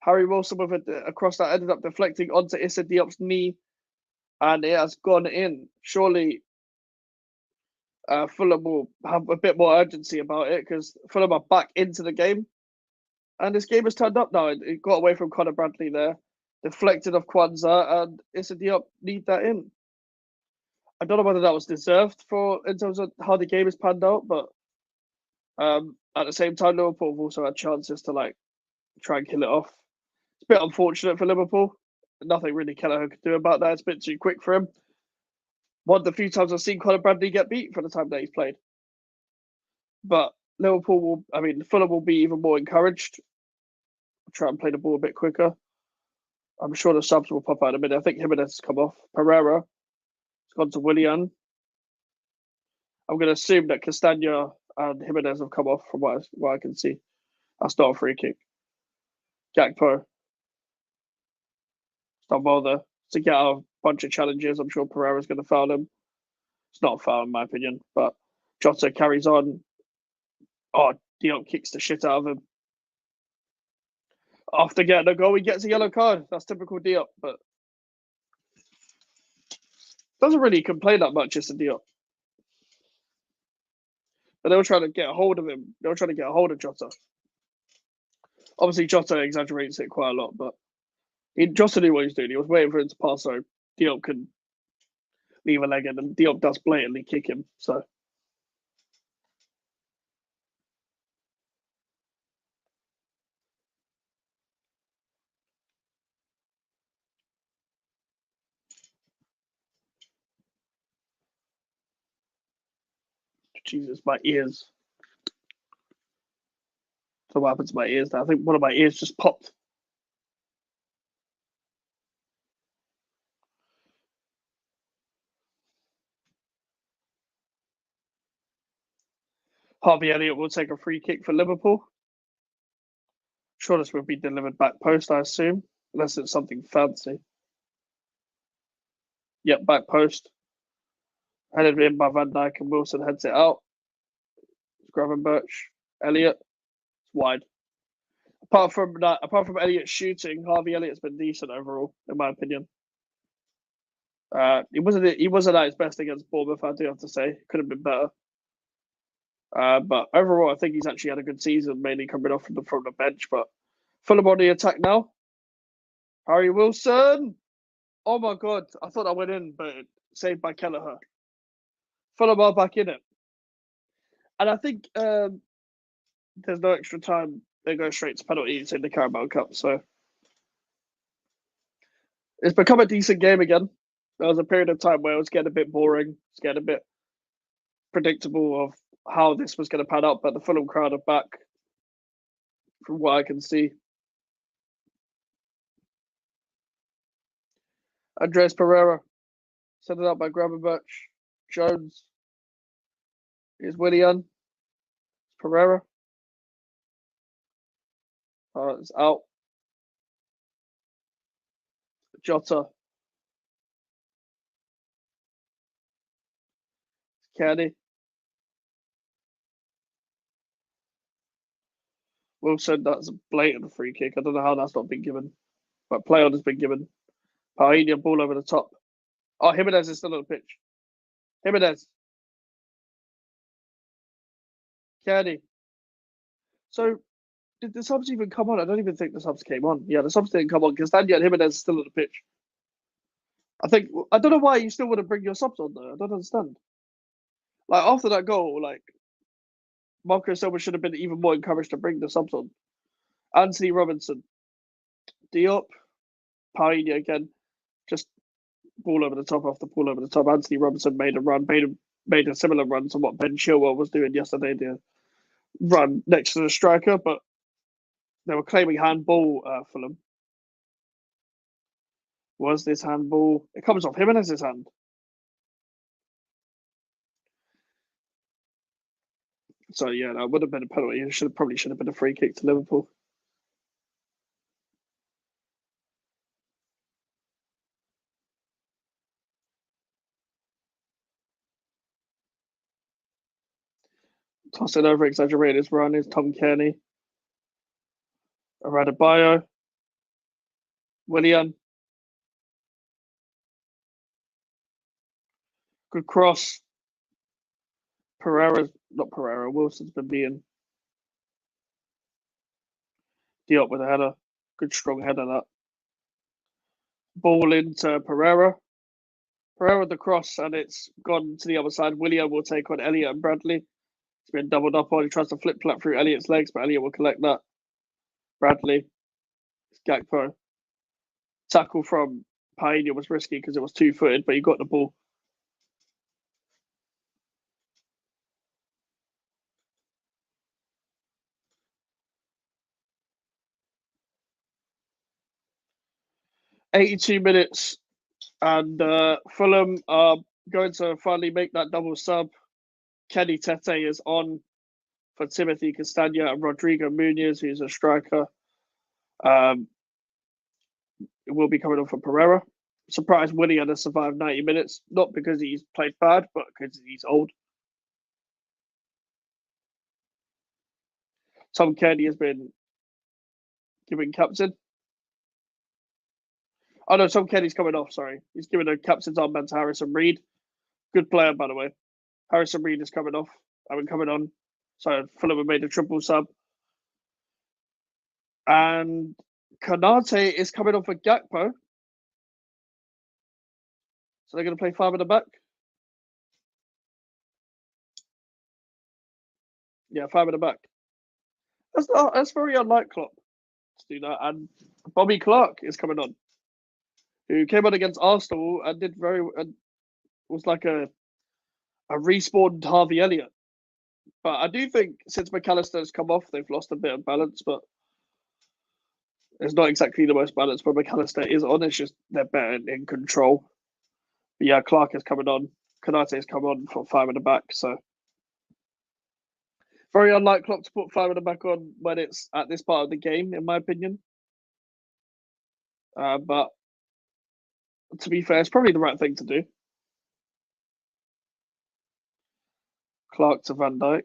Harry Wilson with a cross that ended up deflecting onto Issa Diop's knee, and it has gone in. Surely Fulham will have a bit more urgency about it because Fulham are back into the game. And this game has turned up now. It got away from Conor Bradley there, deflected off Kwanzaa, and Issa Diop need that in. I don't know whether that was deserved in terms of how the game has panned out, but at the same time, Liverpool have also had chances to try and kill it off. It's a bit unfortunate for Liverpool. Nothing really Kelleher could do about that. It's a bit too quick for him. One of the few times I've seen Conor Bradley get beat for the time that he's played. But Fulham will be even more encouraged. Try and play the ball a bit quicker. I'm sure the subs will pop out in a minute. I think Jimenez has come off. Pereira has gone to Willian. I'm going to assume that Castagna and Jimenez have come off from what I can see. That's not a free kick. Gakpo. It's not bother to get out of a bunch of challenges. I'm sure Pereira's going to foul him. It's not a foul in my opinion, but Jota carries on. Oh, Diop kicks the shit out of him. After getting a goal, he gets a yellow card. That's typical Diop, but doesn't really complain that much, it's a Diop. But they were trying to get a hold of him. They were trying to get a hold of Jota. Obviously, Jota exaggerates it quite a lot, but Jota knew what he was doing. He was waiting for him to pass so Diop could leave a leg in, and Diop does blatantly kick him. So Jesus, my ears. So what happened to my ears now? I think one of my ears just popped. Harvey Elliott will take a free kick for Liverpool. Sure, this will be delivered back post, I assume, unless it's something fancy. Yep, back post. Headed in by Van Dijk, and Wilson heads it out. Gravenberch, Elliott, it's wide. Apart from Elliott's shooting, Harvey Elliott's been decent overall, in my opinion. He wasn't at his best against Bournemouth, I do have to say. Could have been better. But overall, I think he's actually had a good season, mainly coming off from the bench. But Fulham on the attack now. Harry Wilson. Oh my God, I thought I went in, but saved by Kelleher. Fulham are back in it. And I think there's no extra time. They go straight to penalties in the Carabao Cup. So it's become a decent game again. there was a period of time where it was getting a bit boring, it's getting a bit predictable of how this was going to pan out, but the Fulham crowd are back from what I can see. Andres Pereira, set it up by Gravenberch. Jones. Here's Willian. Pereira. It's out. Jota. Kenny. Wilson, that's a blatant free kick. I don't know how that's not been given, but play on has been given. Paella ball over the top. Oh, Jimenez is still on the pitch. Jimenez. Kenny. So, did the subs even come on? I don't even think the subs came on. Yeah, the subs didn't come on because Daniel and Jimenez is still on the pitch. I don't know why you still want to bring your subs on though. I don't understand. Like after that goal, like Marco Silva should have been even more encouraged to bring the subs on. Anthony Robinson, Diop, Paella again, just ball over the top after ball over the top. Anthony Robinson made a run, made a similar run to what Ben Chilwell was doing yesterday. The run next to the striker, but they were claiming handball. Fulham. Was this handball? It comes off Jimenez's hand. So yeah, that would have been a penalty. It probably should have been a free kick to Liverpool. Tossing over, exaggerated his run is Tom Kearney. Adebayo. Willian. Good cross. Not Pereira, Wilson's been beaten. Diop with a header. Good strong header that. Ball into Pereira. Pereira with the cross and it's gone to the other side. Willian will take on Elliott and Bradley. It's been doubled up on. He tries to flip-flap through Elliott's legs, but Elliott will collect that. Bradley. It's Gakpo. Tackle from Paella was risky because it was two-footed, but he got the ball. $82 and Fulham are going to finally make that double sub. Kenny Tete is on for Timothy Castagna and Rodrigo Muniz, who's a striker. It will be coming on for Pereira. Surprised Willian has survived 90 minutes, not because he's played bad, but because he's old. Tom Kearney has been given captain. Oh no, Tom Kearney's coming off, sorry. He's given a captain's armband to Harrison Reed. Good player, by the way. Harrison Reed is coming off. Coming on. So Fulham have made a triple sub. And Konate is coming on for Gakpo. So they're going to play 5 at the back. Yeah, 5 at the back. That's very unlike Klopp to do that. And Bobby Clark is coming on, who came on against Arsenal and did was like a respawned Harvey Elliott. But I do think since McAllister has come off, they've lost a bit of balance, but it's not exactly the most balanced when McAllister is on. It's just they're better in control. But yeah, Clark is coming on. Konate has come on for 5 at the back. So very unlike Klopp to put 5 at the back on when it's at this part of the game, in my opinion. But to be fair, it's probably the right thing to do. Clark to Van Dijk.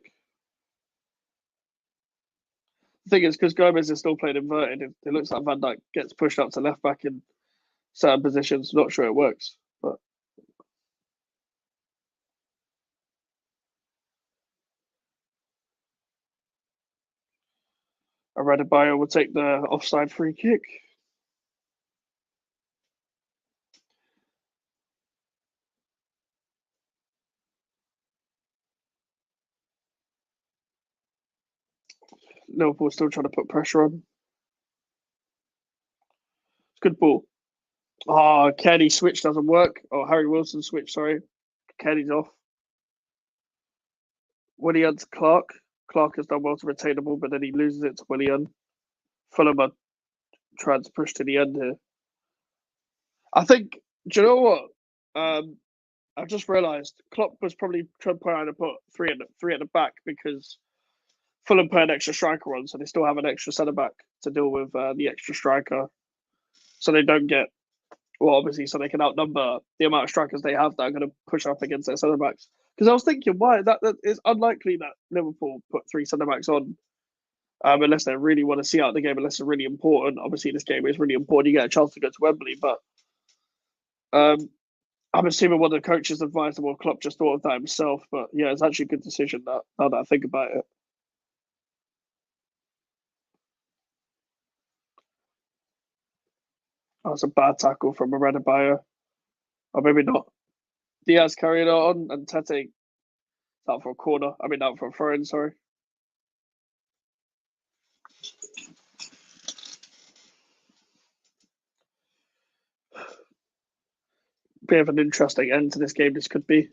The thing is, because Gomez is still playing inverted, it looks like Van Dijk gets pushed up to left back in certain positions. Not sure it works, but Adebayo will take the offside free kick. Liverpool still trying to put pressure on. It's good ball. Oh, Kenny switch doesn't work. Oh, Harry Wilson switch, sorry. Kenny's off. Willian to Clark. Clark has done well to retain the ball, but then he loses it to Willian. Fulham are trying to push to the end here. I think, do you know what? I've just realised Klopp was probably trying to put three at the back because Fulham put an extra striker on, so they still have an extra centre back to deal with the extra striker, so they don't get obviously, so they can outnumber the amount of strikers they have that are going to push up against their centre backs. Because I was thinking, why that is unlikely that Liverpool put three centre backs on, unless they really want to see out the game, unless it's really important. Obviously, this game is really important. You get a chance to go to Wembley, but um, I'm assuming one of the coaches advised them, or Klopp just thought of that himself. But yeah, it's actually a good decision that now that I think about it. That's a bad tackle from Adebayo. Or maybe not. Diaz carried it on and Tete out for a corner. I mean, out for a throw in, sorry. Bit of an interesting end to this game, this could be.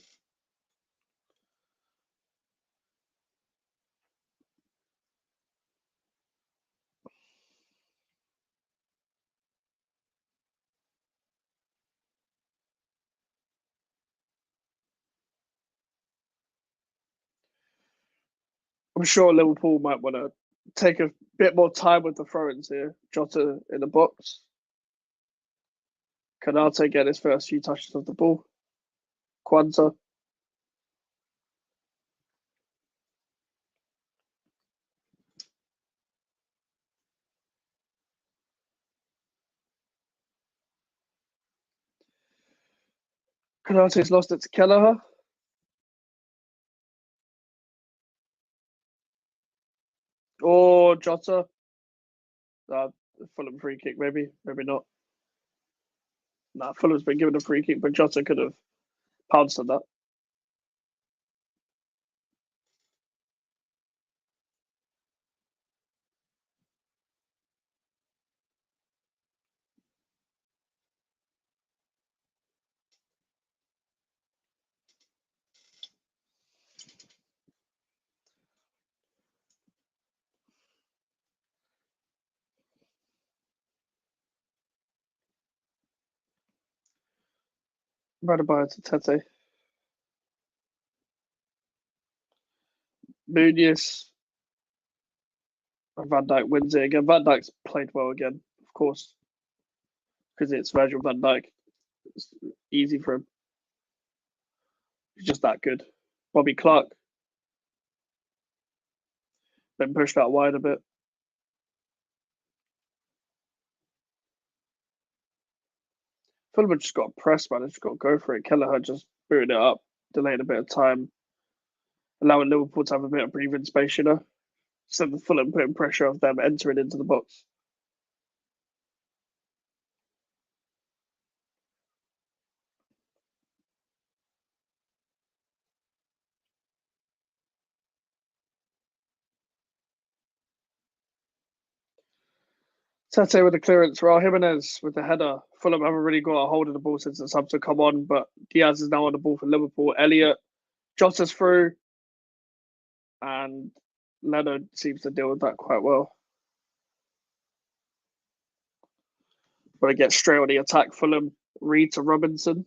I'm sure Liverpool might want to take a bit more time with the throw-ins here. Jota in the box. Kanate get his first few touches of the ball. Quanta. Kanate's lost it to Kelleher. Or Jota. Fulham free kick, maybe. Maybe not. Nah, Fulham's been given a free kick, but Jota could have pounced on that. Adebayo to Tete. Nunez. And Van Dijk wins it again. Van Dijk's played well again, of course, because it's Virgil van Dijk. It's easy for him. He's just that good. Bobby Clark been pushed out wide a bit. Fulham have just got to press, man. They've just got to go for it. Kelleher just booting it up, delaying a bit of time, allowing Liverpool to have a bit of breathing space, instead of Fulham putting pressure of them entering into the box. Tete with the clearance, Raul Jimenez with the header. Fulham haven't really got a hold of the ball since the subs have come on, but Diaz is now on the ball for Liverpool. Elliott, Jota's through, and Leonard seems to deal with that quite well. But it gets straight on the attack. Fulham, Reed to Robinson,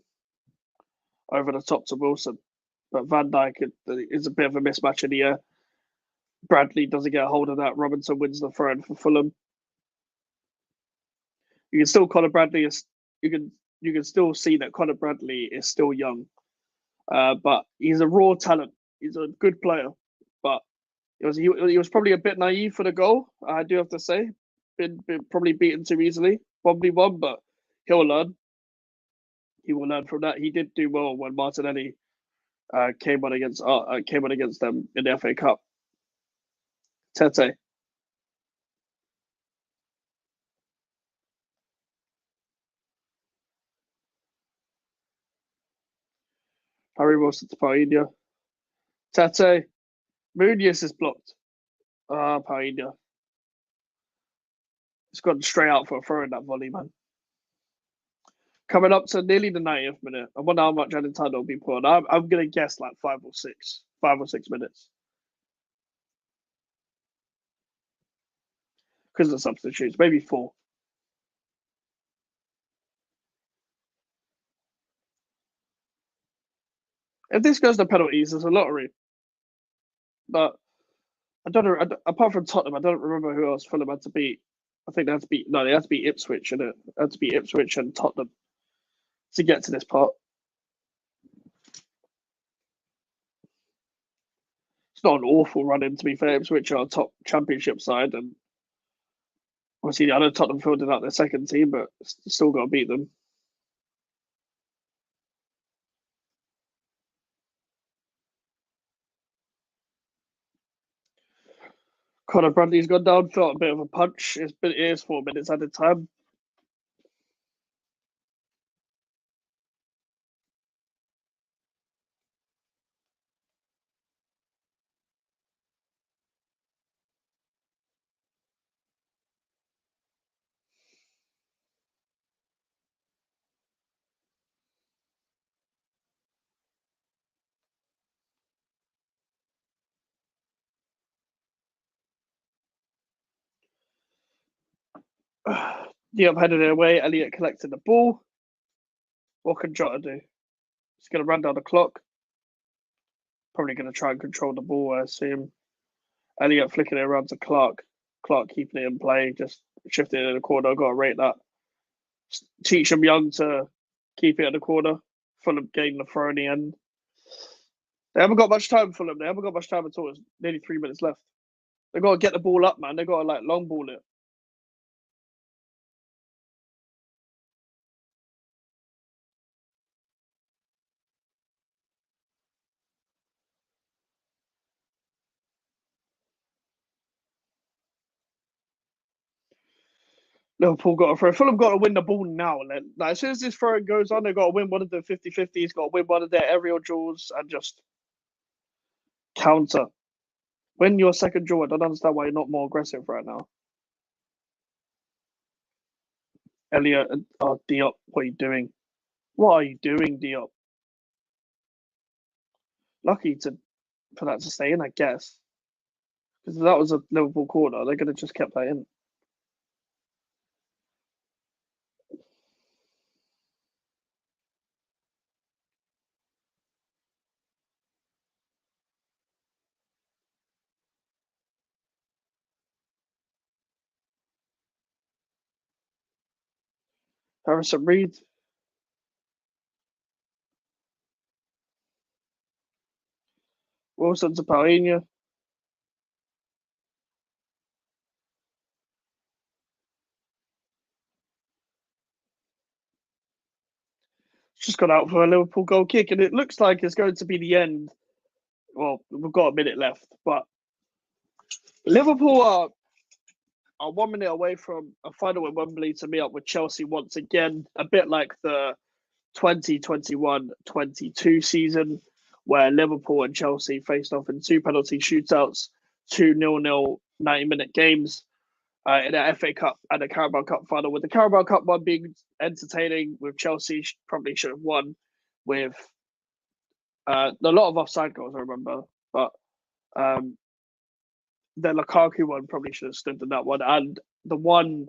over the top to Wilson. But Van Dijk is a bit of a mismatch in the air. Bradley doesn't get a hold of that. Robinson wins the throw in for Fulham. You can still Conor Bradley is you can still see that Conor Bradley is still young, but he's a raw talent. He's a good player, but he was probably a bit naive for the goal. I do have to say, been probably beaten too easily, 1v1, but he'll learn. He will learn from that. He did do well when Martinelli came on against them in the FA Cup. Tete. Harry Wilson to Paella. Tete. Muniz is blocked. Paella. It's gone straight out for a throw in that volley, man. Coming up to nearly the 90th minute. I wonder how much added time will be put on. I'm gonna guess like 5 or 6 minutes because of substitutes. Maybe 4. If this goes to penalties, it's a lottery. But I don't know. Apart from Tottenham, I don't remember who else Fulham had to beat. I think they had to beat. No, they had to beat Ipswich, and it had to beat Ipswich and Tottenham to get to this part. It's not an awful run in, to be fair. Ipswich are a top Championship side, and obviously I know Tottenham fielded out their second team, but still got to beat them. Conor Bradley's gone down, felt a bit of a punch. It is 4 minutes added time. Diop headed it away. Elliott collected the ball. What can Jota do? He's going to run down the clock. Probably going to try and control the ball, I assume. Elliott flicking it around to Clark. Clark keeping it in play, just shifting it in the corner. I've got to rate that. Teach them young to keep it in the corner. Fulham getting the throw in the end. They haven't got much time, Fulham. They haven't got much time at all. It's nearly 3 minutes left. They've got to get the ball up, man. They've got to like long ball it. Liverpool got to throw. Fulham got to win the ball now. Like, as soon as this throw goes on, they've got to win one of the 50-50s, got to win one of their aerial duels and just counter. Win your second draw. I don't understand why you're not more aggressive right now. Elliot, oh, Diop, what are you doing? What are you doing, Diop? Lucky for that to stay in, I guess. Because that was a Liverpool corner. They could have just kept that in. Harrison Reed. Wilson to Paulinho. Just got out for a Liverpool goal kick, and it looks like it's going to be the end. Well, we've got a minute left, but Liverpool are 1 minute away from a final in Wembley to meet up with Chelsea once again, a bit like the 2021-22 season, where Liverpool and Chelsea faced off in 2 penalty shootouts, 2-0 90-minute games in the FA Cup and the Carabao Cup final, with the Carabao Cup one being entertaining, with Chelsea probably should have won with a lot of offside goals, I remember, but the Lukaku one probably should have stood in that one, and the one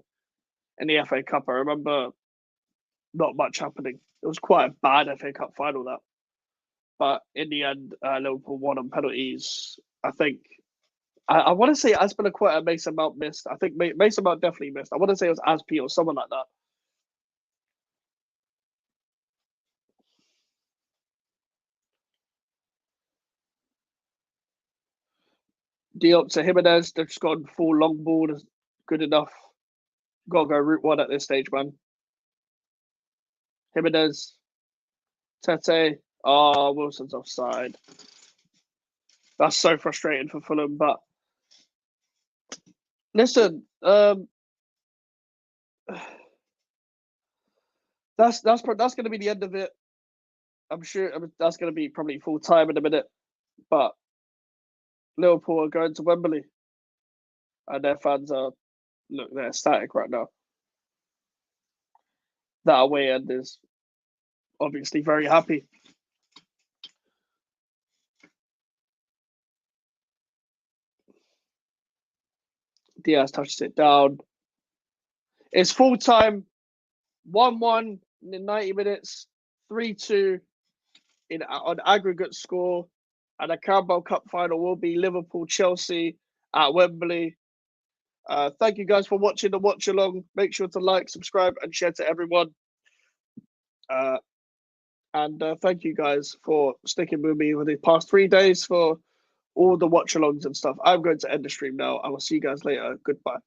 in the FA Cup, I remember not much happening. It was quite a bad FA Cup final, that. But in the end, Liverpool won on penalties. I think I want to say Azpilicueta, Mason Mount missed. I think Mason Mount definitely missed. I want to say it was Aspi or someone like that. Diop to Jimenez, they've just gone full long ball. Is good enough. Got to go route one at this stage, man. Jimenez, Tete. Oh, Wilson's offside. That's so frustrating for Fulham. But listen, that's going to be the end of it. I'm sure that's going to be probably full time in a minute. But Liverpool are going to Wembley, and their fans are they're ecstatic right now. That away end is obviously very happy. Diaz touches it down. It's full time, 1-1 in 90 minutes, 3-2 on aggregate score. And the Carabao Cup final will be Liverpool-Chelsea at Wembley. Thank you guys for watching the watch along. Make sure to like, subscribe, and share to everyone. And thank you guys for sticking with me for the past 3 days for all the watch alongs and stuff. I'm going to end the stream now. I will see you guys later. Goodbye.